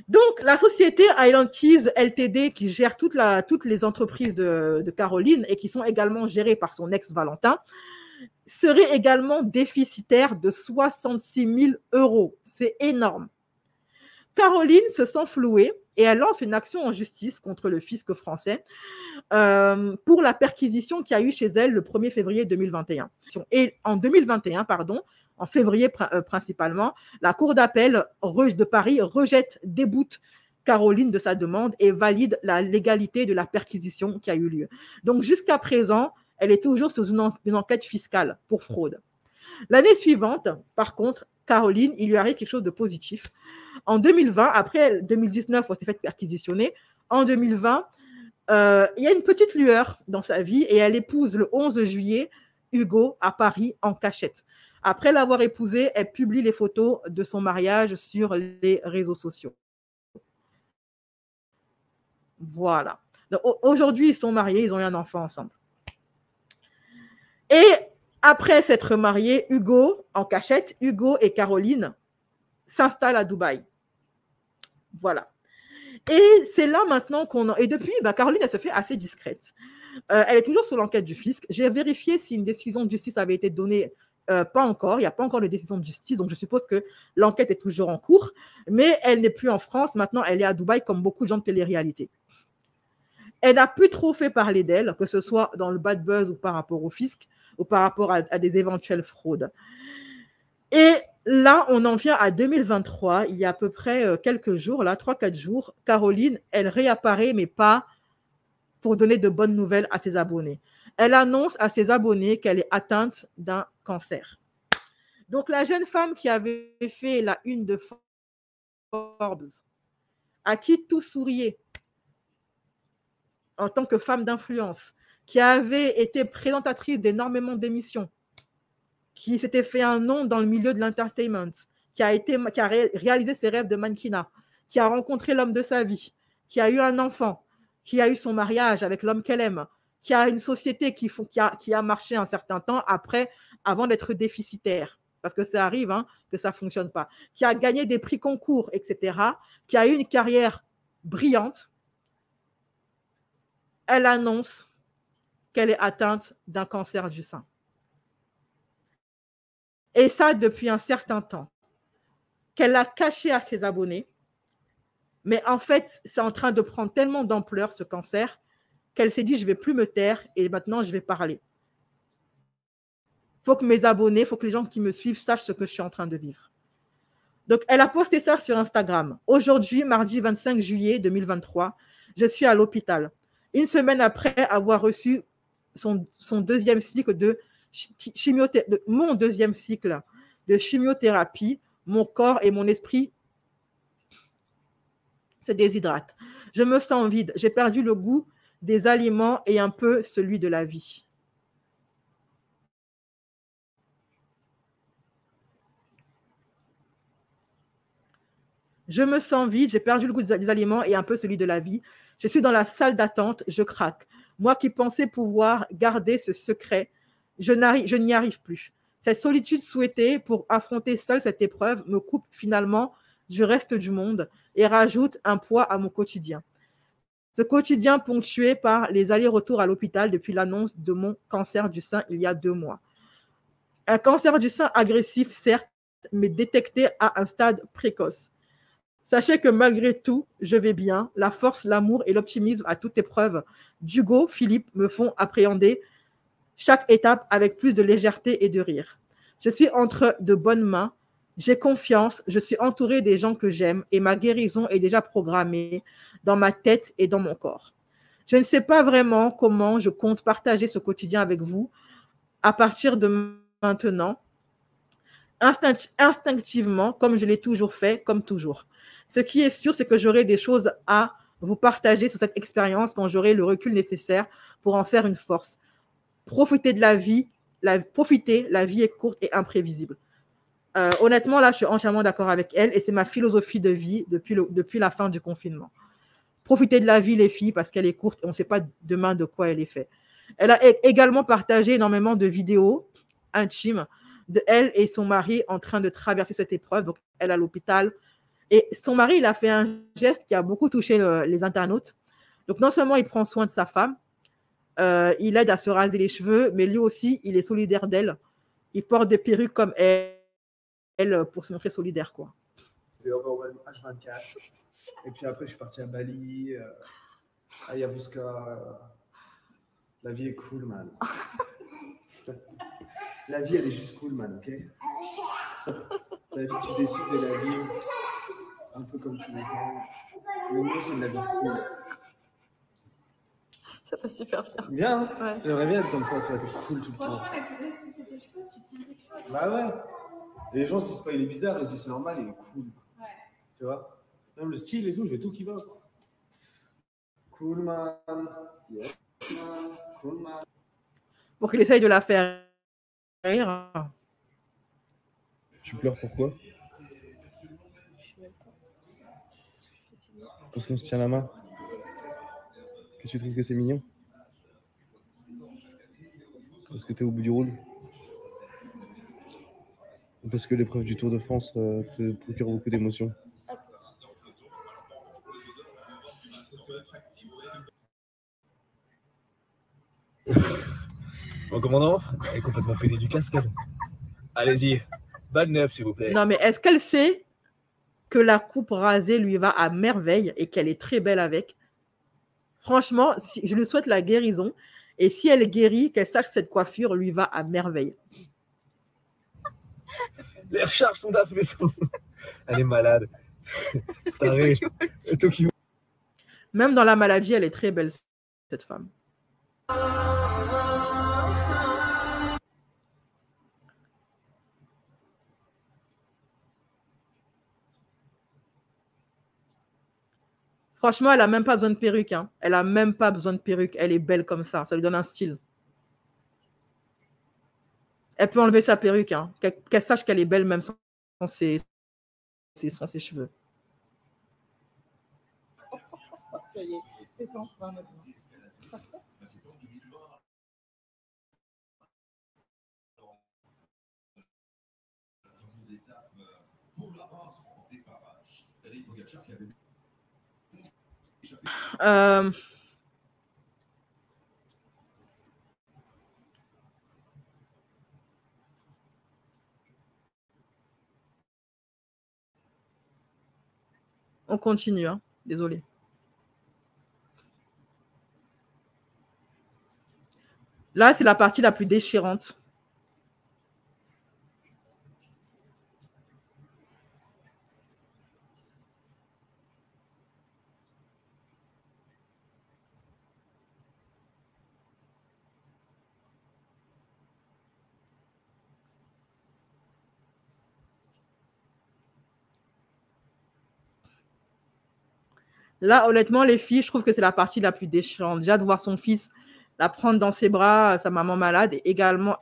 [SPEAKER 1] Donc, la société Island Keys Ltd, qui gère toutes les entreprises de Caroline et qui sont également gérées par son ex Valentin, serait également déficitaire de 66 000 €. C'est énorme. Caroline se sent flouée et elle lance une action en justice contre le fisc français pour la perquisition qu'il y a eu chez elle le 1er février 2021. Et en 2021, en février principalement, la Cour d'appel de Paris déboute Caroline de sa demande et valide la légalité de la perquisition qui a eu lieu. Donc, jusqu'à présent, elle est toujours sous une enquête fiscale pour fraude. L'année suivante, par contre, Caroline, il lui arrive quelque chose de positif. En 2020, après 2019, où elle s'est fait perquisitionner, en 2020, il y a une petite lueur dans sa vie et elle épouse le 11 juillet Hugo à Paris en cachette. Après l'avoir épousé, elle publie les photos de son mariage sur les réseaux sociaux. Voilà. Aujourd'hui, ils sont mariés, ils ont eu un enfant ensemble. Et après s'être mariés, Hugo, en cachette, Hugo et Caroline s'installent à Dubaï. Voilà. Et c'est là maintenant qu'on... Et depuis, Caroline, elle se fait assez discrète. Elle est toujours sous l'enquête du fisc. J'ai vérifié si une décision de justice avait été donnée. Pas encore. Il n'y a pas encore de décision de justice. Donc, je suppose que l'enquête est toujours en cours. Mais elle n'est plus en France. Maintenant, elle est à Dubaï, comme beaucoup de gens de télé-réalité. Elle n'a plus trop fait parler d'elle, que ce soit dans le bad buzz ou par rapport au fisc ou par rapport à des éventuelles fraudes. Et là, on en vient à 2023. Il y a à peu près quelques jours, là, 3-4 jours, Caroline, elle réapparaît, mais pas pour donner de bonnes nouvelles à ses abonnés. Elle annonce à ses abonnés qu'elle est atteinte d'un cancer. Donc, la jeune femme qui avait fait la une de Forbes, à qui tout souriait en tant que femme d'influence, qui avait été présentatrice d'énormément d'émissions, qui s'était fait un nom dans le milieu de l'entertainment, qui a réalisé ses rêves de mannequinat, qui a rencontré l'homme de sa vie, qui a eu un enfant, qui a eu son mariage avec l'homme qu'elle aime, qui a une société qui a marché un certain temps avant d'être déficitaire, parce que ça arrive que ça ne fonctionne pas, qui a gagné des prix concours, etc., qui a eu une carrière brillante. Elle annonce qu'elle est atteinte d'un cancer du sein. Et ça, depuis un certain temps, qu'elle a caché à ses abonnés. Mais en fait, c'est en train de prendre tellement d'ampleur, ce cancer, qu'elle s'est dit, je ne vais plus me taire et maintenant, je vais parler. Il faut que mes abonnés, il faut que les gens qui me suivent sachent ce que je suis en train de vivre. Donc, elle a posté ça sur Instagram. Aujourd'hui, mardi 25 juillet 2023, je suis à l'hôpital. Une semaine après avoir reçu son deuxième cycle mon deuxième cycle de chimiothérapie, mon corps et mon esprit se déshydratent. Je me sens vide. J'ai perdu le goût des aliments et un peu celui de la vie. Je me sens vide, j'ai perdu le goût des aliments et un peu celui de la vie. Je suis dans la salle d'attente, je craque. Moi qui pensais pouvoir garder ce secret, je n'y arrive plus. Cette solitude souhaitée pour affronter seule cette épreuve me coupe finalement du reste du monde et rajoute un poids à mon quotidien. Ce quotidien ponctué par les allers-retours à l'hôpital depuis l'annonce de mon cancer du sein il y a 2 mois. Un cancer du sein agressif, certes, mais détecté à un stade précoce. Sachez que malgré tout, je vais bien. La force, l'amour et l'optimisme à toute épreuve d'Hugo Philippe me font appréhender chaque étape avec plus de légèreté et de rire. Je suis entre de bonnes mains. J'ai confiance. Je suis entourée des gens que j'aime et ma guérison est déjà programmée dans ma tête et dans mon corps. Je ne sais pas vraiment comment je compte partager ce quotidien avec vous à partir de maintenant, instinctivement, comme je l'ai toujours fait, comme toujours. Ce qui est sûr, c'est que j'aurai des choses à vous partager sur cette expérience quand j'aurai le recul nécessaire pour en faire une force. Profitez de la vie. Profitez, la vie est courte et imprévisible. Honnêtement, là, je suis entièrement d'accord avec elle et c'est ma philosophie de vie depuis la fin du confinement. Profitez de la vie, les filles, parce qu'elle est courte et on ne sait pas demain de quoi elle est faite. Elle a également partagé énormément de vidéos intimes de elle et son mari en train de traverser cette épreuve. Donc, elle est à l'hôpital. Et son mari, il a fait un geste qui a beaucoup touché les internautes. Donc, non seulement il prend soin de sa femme, il aide à se raser les cheveux, mais lui aussi, il est solidaire d'elle. Il porte des perruques comme elle pour se montrer solidaire, quoi.
[SPEAKER 3] J'ai Overwhelm H24. Et puis après, je suis parti à Bali, à Yavuzka. La vie est cool, man. La vie, elle est juste cool, man, ok? La vie, tu décides de la vivre un peu comme tu l'entends. Le mieux, c'est de la vivre cool.
[SPEAKER 4] Ça passe super bien.
[SPEAKER 3] Bien, hein?
[SPEAKER 4] Ouais.
[SPEAKER 3] J'aimerais bien être comme ça, être cool tout le temps.
[SPEAKER 5] Franchement, mais faudrait se laisser tes cheveux, tu tiens tes cheveux.
[SPEAKER 3] Bah ouais. Et les gens se disent pas, il est bizarre, ils se disent c'est normal, il est cool.
[SPEAKER 5] Ouais.
[SPEAKER 3] Tu vois? Même le style et tout, j'ai tout qui va. Cool, man. Yes, man. Cool, man.
[SPEAKER 1] Pour qu'il essaye de la faire rire.
[SPEAKER 3] Tu pleures pourquoi? Parce qu'on se tient la main. Que tu trouves que c'est mignon? Parce que t'es au bout du rôle? Ou parce que l'épreuve du Tour de France te procure beaucoup d'émotions?
[SPEAKER 4] Mon commandant, elle est complètement pétée du casque. Allez-y, balle neuve s'il vous plaît.
[SPEAKER 1] Non, mais est-ce qu'elle sait que la coupe rasée lui va à merveille et qu'elle est très belle avec? Franchement, je lui souhaite la guérison. Et si elle guérit, qu'elle sache que cette coiffure lui va à merveille.
[SPEAKER 4] Les recharges sont à frisson. Elle est malade. Taré. Tokyo.
[SPEAKER 1] Même dans la maladie, elle est très belle, cette femme. Franchement, elle n'a même pas besoin de perruque. Hein. Elle n'a même pas besoin de perruque. Elle est belle comme ça. Ça lui donne un style. Elle peut enlever sa perruque. Hein. Qu'elle sache qu'elle est belle même sans ses cheveux. Ça y est, c'est sans fin maintenant. On continue, hein. Désolé. Là, c'est la partie la plus déchirante. Là, honnêtement, les filles, je trouve que c'est la partie la plus déchirante. Déjà, de voir son fils la prendre dans ses bras, sa maman malade, et également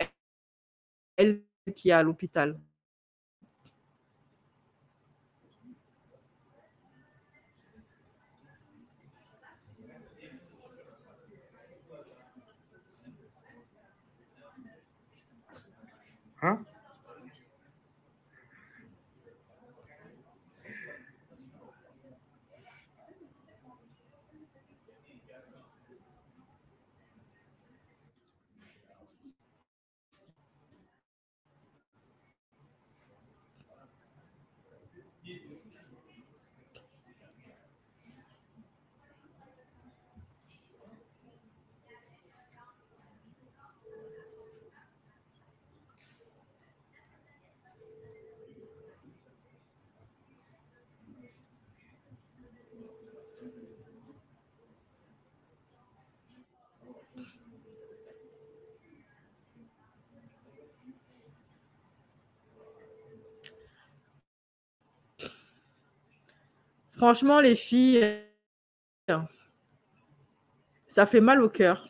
[SPEAKER 1] elle qui est à l'hôpital.
[SPEAKER 3] Hein? Franchement, les filles, ça fait mal au cœur.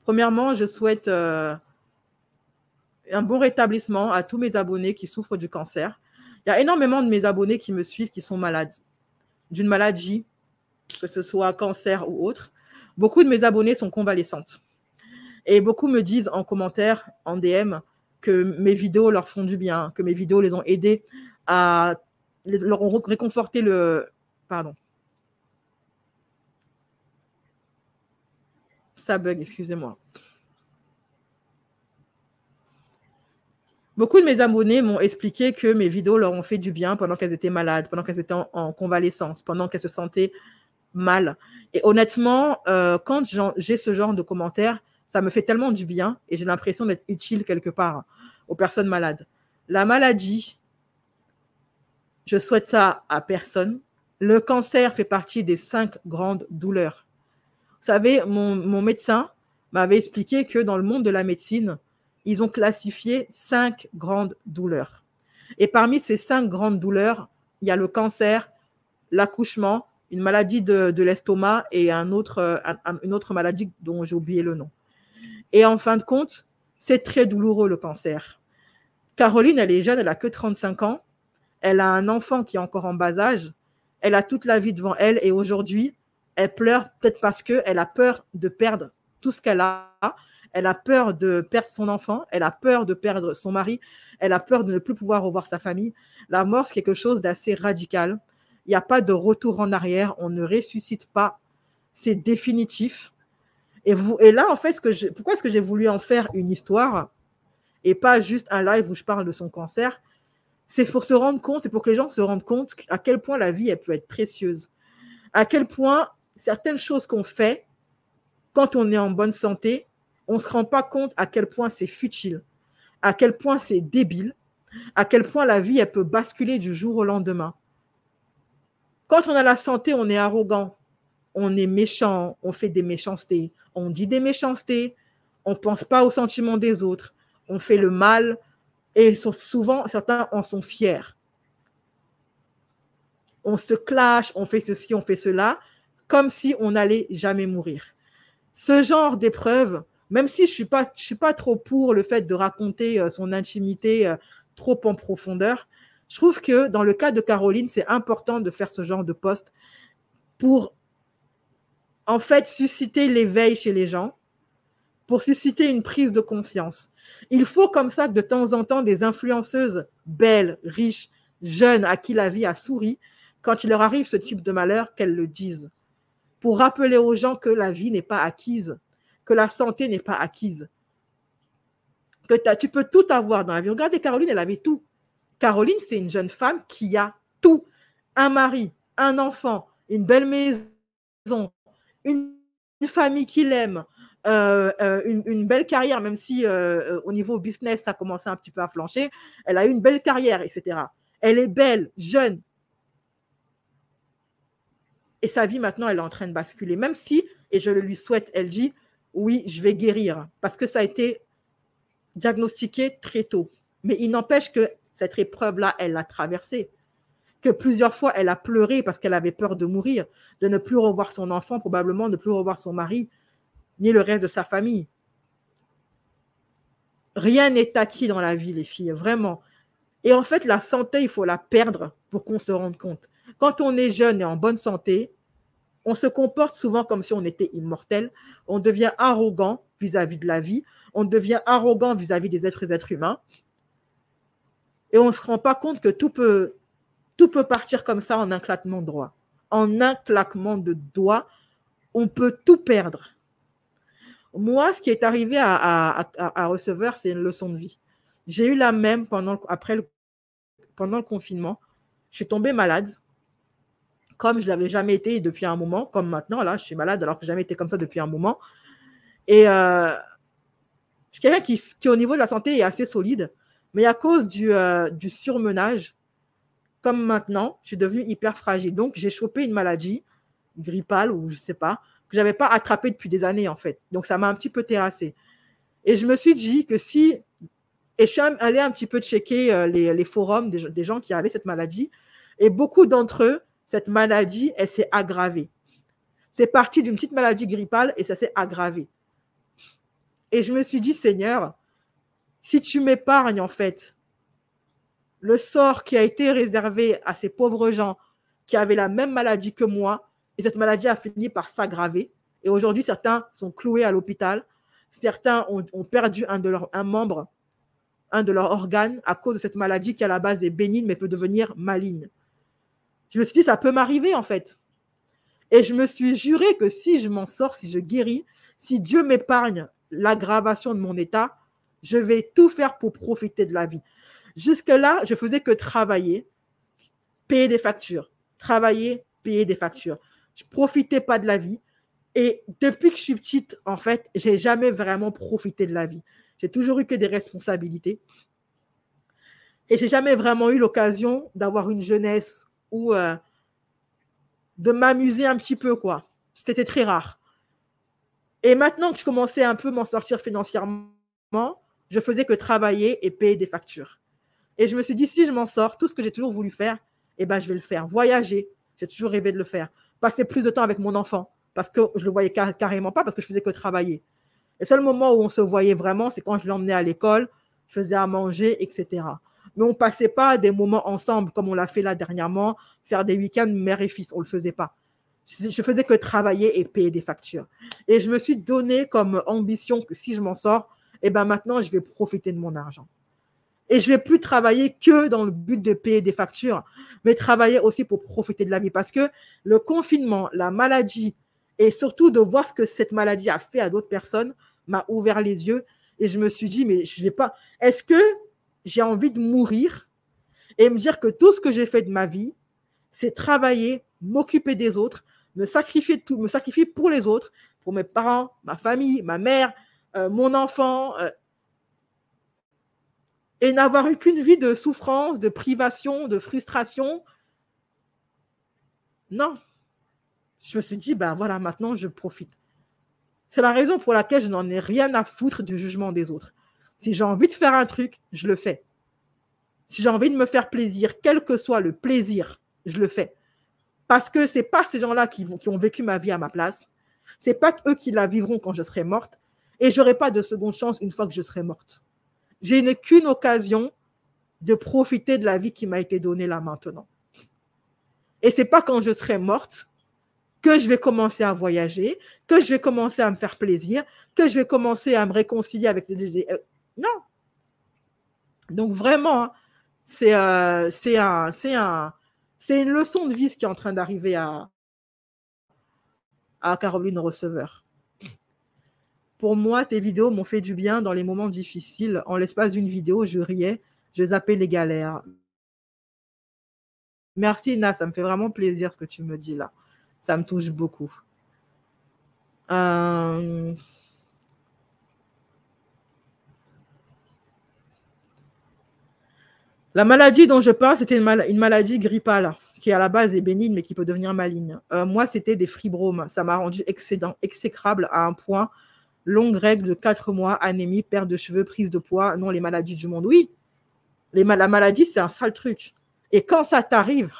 [SPEAKER 3] Premièrement, je souhaite un bon rétablissement à tous mes abonnés qui souffrent du cancer. Il y a énormément de mes abonnés qui me suivent qui sont malades d'une maladie, que ce soit cancer ou autre. Beaucoup de mes abonnés sont convalescentes. Et beaucoup me disent en commentaire, en DM, que mes vidéos leur font du bien, que mes vidéos les ont aidés à leur ont réconforté le... Pardon. Ça bug, excusez-moi. Beaucoup de mes abonnés m'ont expliqué que mes vidéos leur ont fait du bien pendant qu'elles étaient malades, pendant qu'elles étaient en convalescence, pendant qu'elles se sentaient mal. Et honnêtement, quand j'ai ce genre de commentaires, ça me fait tellement du bien et j'ai l'impression d'être utile quelque part aux personnes malades. La maladie, je souhaite ça à personne. Le cancer fait partie des 5 grandes douleurs. Vous savez, mon médecin m'avait expliqué que dans le monde de la médecine, ils ont classifié 5 grandes douleurs. Et parmi ces 5 grandes douleurs, il y a le cancer, l'accouchement, une maladie de l'estomac et une autre maladie dont j'ai oublié le nom. Et en fin de compte, c'est très douloureux le cancer. Caroline, elle est jeune, elle a que 35 ans. Elle a un enfant qui est encore en bas âge. Elle a toute la vie devant elle et aujourd'hui, elle pleure peut-être parce qu'elle a peur de perdre tout ce qu'elle a. Elle a peur de perdre son enfant. Elle a peur de perdre son mari. Elle a peur de ne plus pouvoir revoir sa famille. La mort, c'est quelque chose d'assez radical. Il n'y a pas de retour en arrière. On ne ressuscite pas. C'est définitif. Et là, en fait, pourquoi est-ce que j'ai voulu en faire une histoire et pas juste un live où je parle de son cancer? C'est pour se rendre compte, c'est pour que les gens se rendent compte à quel point la vie, elle peut être précieuse. À quel point certaines choses qu'on fait, quand on est en bonne santé, on ne se rend pas compte à quel point c'est futile, à quel point c'est débile, à quel point la vie, elle peut basculer du jour au lendemain. Quand on a la santé, on est arrogant, on est méchant, on fait des méchancetés, on dit des méchancetés, on ne pense pas aux sentiments des autres, on fait le mal et souvent, certains en sont fiers. On se clash, on fait ceci, on fait cela, comme si on n'allait jamais mourir. Ce genre d'épreuve, même si je suis pas trop pour le fait de raconter son intimité trop en profondeur, je trouve que dans le cas de Caroline, c'est important de faire ce genre de post pour en fait susciter l'éveil chez les gens, pour susciter une prise de conscience. Il faut comme ça que de temps en temps, des influenceuses belles, riches, jeunes, à qui la vie a souri, quand il leur arrive ce type de malheur, qu'elles le disent, pour rappeler aux gens que la vie n'est pas acquise, que la santé n'est pas acquise, que tu peux tout avoir dans la vie. Regardez, Caroline, elle avait tout. Caroline, c'est une jeune femme qui a tout. Un mari, un enfant, une belle maison, une famille qui l'aime, une belle carrière, même si au niveau business, ça commençait un petit peu à flancher. Elle a eu une belle carrière, etc. Elle est belle, jeune. Et sa vie, maintenant, elle est en train de basculer. Même si, et je le lui souhaite, elle dit, oui, je vais guérir. Parce que ça a été diagnostiqué très tôt. Mais il n'empêche que cette épreuve-là, elle l'a traversée. Que plusieurs fois, elle a pleuré parce qu'elle avait peur de mourir, de ne plus revoir son enfant, probablement ne plus revoir son mari, ni le reste de sa famille. Rien n'est acquis dans la vie, les filles, vraiment. Et en fait, la santé, il faut la perdre pour qu'on se rende compte. Quand on est jeune et en bonne santé, on se comporte souvent comme si on était immortel. On devient arrogant vis-à-vis de la vie. On devient arrogant vis-à-vis des êtres humains. Et on ne se rend pas compte que tout peut partir comme ça en un claquement de doigts. En un claquement de doigts, on peut tout perdre. Moi, ce qui est arrivé à Receveur, c'est une leçon de vie. J'ai eu la même pendant le confinement. Je suis tombée malade, comme je ne l'avais jamais été depuis un moment, comme maintenant, là, je suis malade alors que je n'ai jamais été comme ça depuis un moment. Et je suis quelqu'un qui, au niveau de la santé, est assez solide, mais à cause du surmenage, comme maintenant, je suis devenue hyper fragile. Donc, j'ai chopé une maladie grippale ou je ne sais pas, que je n'avais pas attrapée depuis des années, en fait. Donc, ça m'a un petit peu terrassée. Et je me suis dit que si... Et je suis allée un petit peu checker les forums des gens qui avaient cette maladie. Et beaucoup d'entre eux, cette maladie, elle s'est aggravée. C'est parti d'une petite maladie grippale et ça s'est aggravé. Et je me suis dit, Seigneur, si tu m'épargnes, en fait, le sort qui a été réservé à ces pauvres gens qui avaient la même maladie que moi, et cette maladie a fini par s'aggraver. Et aujourd'hui, certains sont cloués à l'hôpital. Certains ont perdu un membre, un de leurs organes à cause de cette maladie qui à la base est bénigne mais peut devenir maligne. Je me suis dit, ça peut m'arriver en fait. Et je me suis juré que si je m'en sors, si je guéris, si Dieu m'épargne l'aggravation de mon état, je vais tout faire pour profiter de la vie. Jusque-là, je faisais que travailler, payer des factures. Travailler, payer des factures. Je ne profitais pas de la vie. Et depuis que je suis petite, en fait, je n'ai jamais vraiment profité de la vie. J'ai toujours eu que des responsabilités. Et je n'ai jamais vraiment eu l'occasion d'avoir une jeunesse ou de m'amuser un petit peu, quoi. C'était très rare. Et maintenant que je commençais un peu m'en sortir financièrement, je faisais que travailler et payer des factures. Et je me suis dit, si je m'en sors, tout ce que j'ai toujours voulu faire, eh ben, je vais le faire. Voyager, j'ai toujours rêvé de le faire. Passer plus de temps avec mon enfant, parce que je ne le voyais carrément pas, parce que je faisais que travailler. Le seul moment où on se voyait vraiment, c'est quand je l'emmenais à l'école,
[SPEAKER 1] je faisais à manger, etc. Mais on ne passait pas des moments ensemble comme on l'a fait là dernièrement, faire des week-ends mère et fils, on ne le faisait pas. Je faisais que travailler et payer des factures. Et je me suis donné comme ambition que si je m'en sors, eh ben maintenant, je vais profiter de mon argent. Et je ne vais plus travailler que dans le but de payer des factures, mais travailler aussi pour profiter de la vie. Parce que le confinement, la maladie, et surtout de voir ce que cette maladie a fait à d'autres personnes, m'a ouvert les yeux. Et je me suis dit, mais je vais pas. Est-ce que j'ai envie de mourir et me dire que tout ce que j'ai fait de ma vie, c'est travailler, m'occuper des autres, me sacrifier de tout, me sacrifier pour les autres, pour mes parents, ma famille, ma mère, mon enfant, et n'avoir eu qu'une vie de souffrance, de privation, de frustration. Non. Je me suis dit, ben voilà, maintenant je profite. C'est la raison pour laquelle je n'en ai rien à foutre du jugement des autres. Si j'ai envie de faire un truc, je le fais. Si j'ai envie de me faire plaisir, quel que soit le plaisir, je le fais. Parce que ce n'est pas ces gens-là qui ont vécu ma vie à ma place. Ce n'est pas eux qui la vivront quand je serai morte. Et je n'aurai pas de seconde chance une fois que je serai morte. Je n'ai qu'une occasion de profiter de la vie qui m'a été donnée là maintenant. Et ce n'est pas quand je serai morte que je vais commencer à voyager, que je vais commencer à me faire plaisir, que je vais commencer à me réconcilier avec les... Non. Donc vraiment, c'est une leçon de vie ce qui est en train d'arriver à Caroline Receveur. Pour moi, tes vidéos m'ont fait du bien dans les moments difficiles. En l'espace d'une vidéo, je riais, je zappais les galères. Merci, Na, ça me fait vraiment plaisir ce que tu me dis là. Ça me touche beaucoup. La maladie dont je parle, c'était une maladie grippale qui à la base est bénigne mais qui peut devenir maligne. Moi, c'était des fibromes. Ça m'a rendu exécrable à un point. Longue règle de 4 mois, anémie, perte de cheveux, prise de poids. Non, les maladies du monde, oui. La maladie, c'est un sale truc. Et quand ça t'arrive...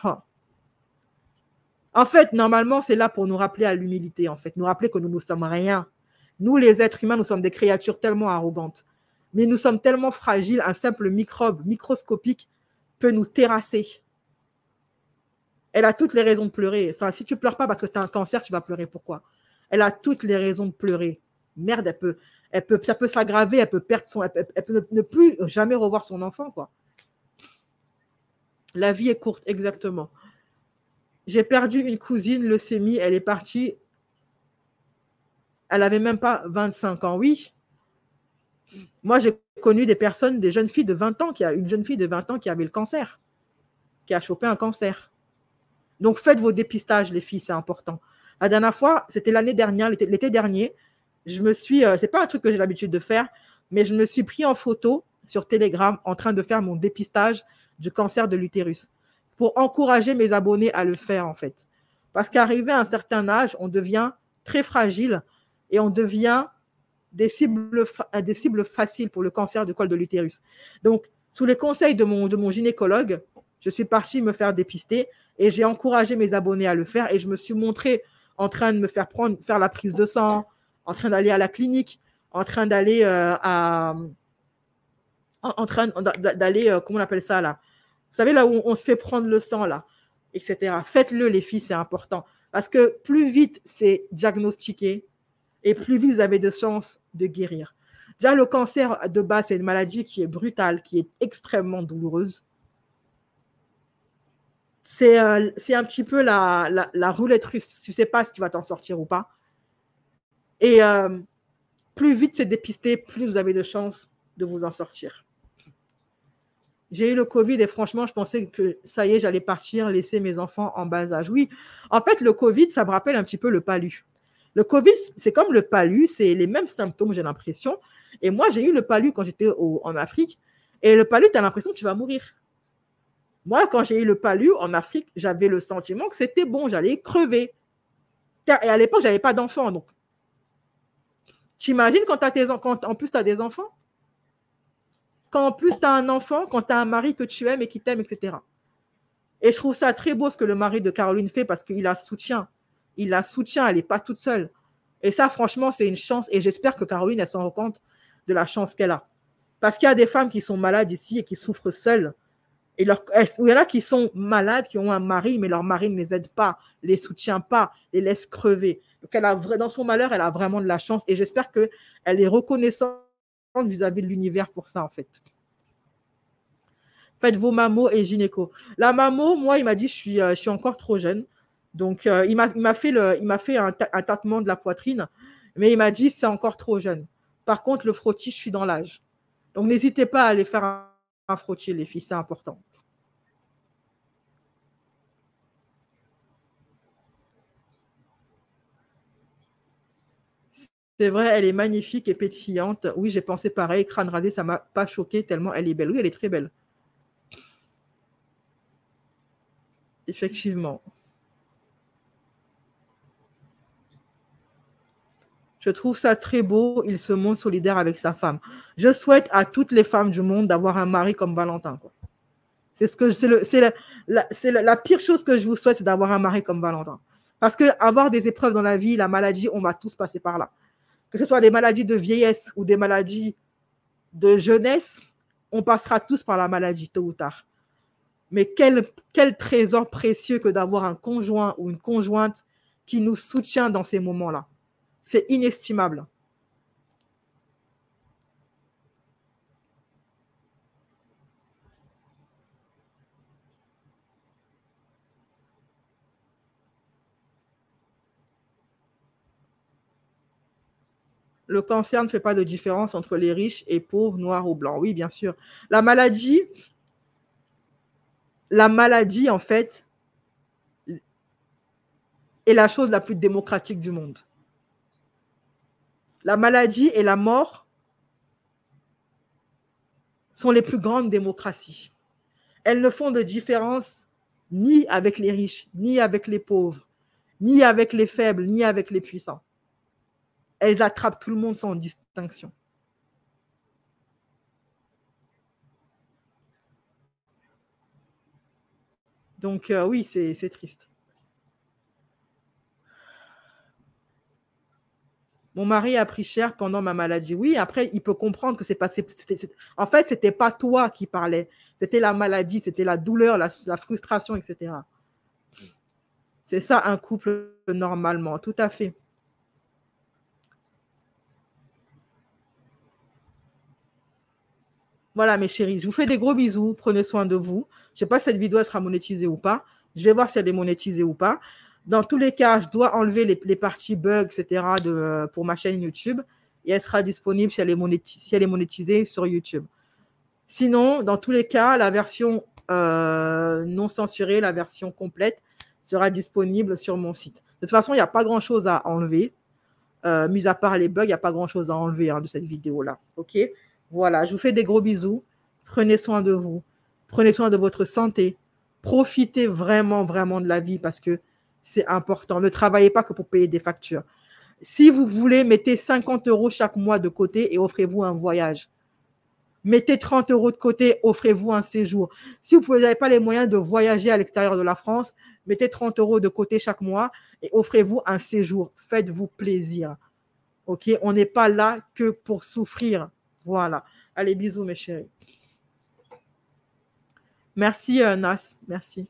[SPEAKER 1] En fait, normalement, c'est là pour nous rappeler à l'humilité, en fait. Nous rappeler que nous ne sommes rien. Nous, les êtres humains, nous sommes des créatures tellement arrogantes. Mais nous sommes tellement fragiles, un simple microbe microscopique peut nous terrasser. Elle a toutes les raisons de pleurer. Enfin, si tu ne pleures pas parce que tu as un cancer, tu vas pleurer. Pourquoi? Elle a toutes les raisons de pleurer. Merde, ça peut s'aggraver, elle peut perdre elle peut ne plus jamais revoir son enfant, quoi. La vie est courte, exactement. J'ai perdu une cousine, leucémie, elle est partie. Elle n'avait même pas 25 ans, oui. Moi, j'ai connu des personnes, des jeunes filles de 20 ans, une jeune fille de 20 ans qui avait le cancer, qui a chopé un cancer. Donc, faites vos dépistages, les filles, c'est important. La dernière fois, c'était l'année dernière, l'été dernier, c'est pas un truc que j'ai l'habitude de faire, mais je me suis pris en photo sur Telegram en train de faire mon dépistage du cancer de l'utérus pour encourager mes abonnés à le faire, en fait. Parce qu'arrivé à un certain âge, on devient très fragile et on devient des cibles faciles pour le cancer du col de l'utérus. Donc, sous les conseils de mon gynécologue, je suis partie me faire dépister et j'ai encouragé mes abonnés à le faire et je me suis montrée en train de me faire la prise de sang, en train d'aller à la clinique, en train d'aller comment on appelle ça là? Vous savez, là où on se fait prendre le sang, là, etc. Faites-le, les filles, c'est important. Parce que plus vite c'est diagnostiqué et plus vite vous avez de chances de guérir. Déjà, le cancer de base, c'est une maladie qui est brutale, qui est extrêmement douloureuse. C'est un petit peu la roulette russe. Tu ne sais pas si tu vas t'en sortir ou pas. Et plus vite c'est dépisté, plus vous avez de chances de vous en sortir. J'ai eu le Covid et franchement, je pensais que ça y est, j'allais partir, laisser mes enfants en bas âge. Oui, en fait, le Covid, ça me rappelle un petit peu le palu. Le Covid, c'est comme le palu, c'est les mêmes symptômes, j'ai l'impression. Et moi, j'ai eu le palu quand j'étais en Afrique. Et le palu, tu as l'impression que tu vas mourir. Moi, quand j'ai eu le palu en Afrique, j'avais le sentiment que c'était bon, j'allais crever. Et à l'époque, je n'avais pas d'enfants. Donc, t'imagines quand en plus, tu as des enfants? Quand en plus, tu as un enfant, quand tu as un mari que tu aimes et qui t'aime, etc. Et je trouve ça très beau ce que le mari de Caroline fait parce qu'il la soutient. Il la soutient, elle n'est pas toute seule. Et ça, franchement, c'est une chance. Et j'espère que Caroline, elle s'en rend compte de la chance qu'elle a. Parce qu'il y a des femmes qui sont malades ici et qui souffrent seules. Et il y en a qui sont malades, qui ont un mari, mais leur mari ne les aide pas, ne les soutient pas, les laisse crever. Donc, dans son malheur, elle a vraiment de la chance. Et j'espère qu'elle est reconnaissante vis-à-vis de l'univers pour ça, en fait. Faites vos mammo et gynéco. La mammo, moi, il m'a dit, je suis encore trop jeune. Donc, il m'a fait un tâtement de la poitrine, mais il m'a dit, c'est encore trop jeune. Par contre, le frottis, je suis dans l'âge. Donc, n'hésitez pas à aller faire un frottis, les filles, c'est important. C'est vrai, elle est magnifique et pétillante. Oui, j'ai pensé pareil. Crâne rasé, ça ne m'a pas choqué tellement elle est belle. Oui, elle est très belle. Effectivement. Je trouve ça très beau. Il se montre solidaire avec sa femme. Je souhaite à toutes les femmes du monde d'avoir un mari comme Valentin, quoi. C'est la pire chose que je vous souhaite, c'est d'avoir un mari comme Valentin. Parce que avoir des épreuves dans la vie, la maladie, on va tous passer par là. Que ce soit des maladies de vieillesse ou des maladies de jeunesse, on passera tous par la maladie tôt ou tard. Mais quel trésor précieux que d'avoir un conjoint ou une conjointe qui nous soutient dans ces moments-là. C'est inestimable. Le cancer ne fait pas de différence entre les riches et pauvres, noirs ou blancs. Oui, bien sûr. La maladie, en fait, est la chose la plus démocratique du monde. La maladie et la mort sont les plus grandes démocraties. Elles ne font de différence ni avec les riches, ni avec les pauvres, ni avec les faibles, ni avec les puissants. Elles attrapent tout le monde sans distinction. Donc, oui, c'est triste. Mon mari a pris cher pendant ma maladie. Oui, après, il peut comprendre que c'est passé. En fait, ce n'était pas toi qui parlais. C'était la maladie, c'était la douleur, la frustration, etc. C'est ça un couple normalement, tout à fait. Voilà, mes chéris, je vous fais des gros bisous. Prenez soin de vous. Je ne sais pas si cette vidéo elle sera monétisée ou pas. Je vais voir si elle est monétisée ou pas. Dans tous les cas, je dois enlever les parties bugs, etc. pour ma chaîne YouTube. Et elle sera disponible si elle est monétisée sur YouTube. Sinon, dans tous les cas, la version non censurée, la version complète, sera disponible sur mon site. De toute façon, il n'y a pas grand-chose à enlever. Mis à part les bugs, il n'y a pas grand-chose à enlever de cette vidéo-là. OK ? Voilà, je vous fais des gros bisous. Prenez soin de vous. Prenez soin de votre santé. Profitez vraiment, vraiment de la vie parce que c'est important. Ne travaillez pas que pour payer des factures. Si vous voulez, mettez 50 € chaque mois de côté et offrez-vous un voyage. Mettez 30 € de côté, offrez-vous un séjour. Si vous n'avez pas les moyens de voyager à l'extérieur de la France, mettez 30 € de côté chaque mois et offrez-vous un séjour. Faites-vous plaisir. OK ? On n'est pas là que pour souffrir. Voilà. Allez, bisous, mes chéris. Merci, Nas. Merci.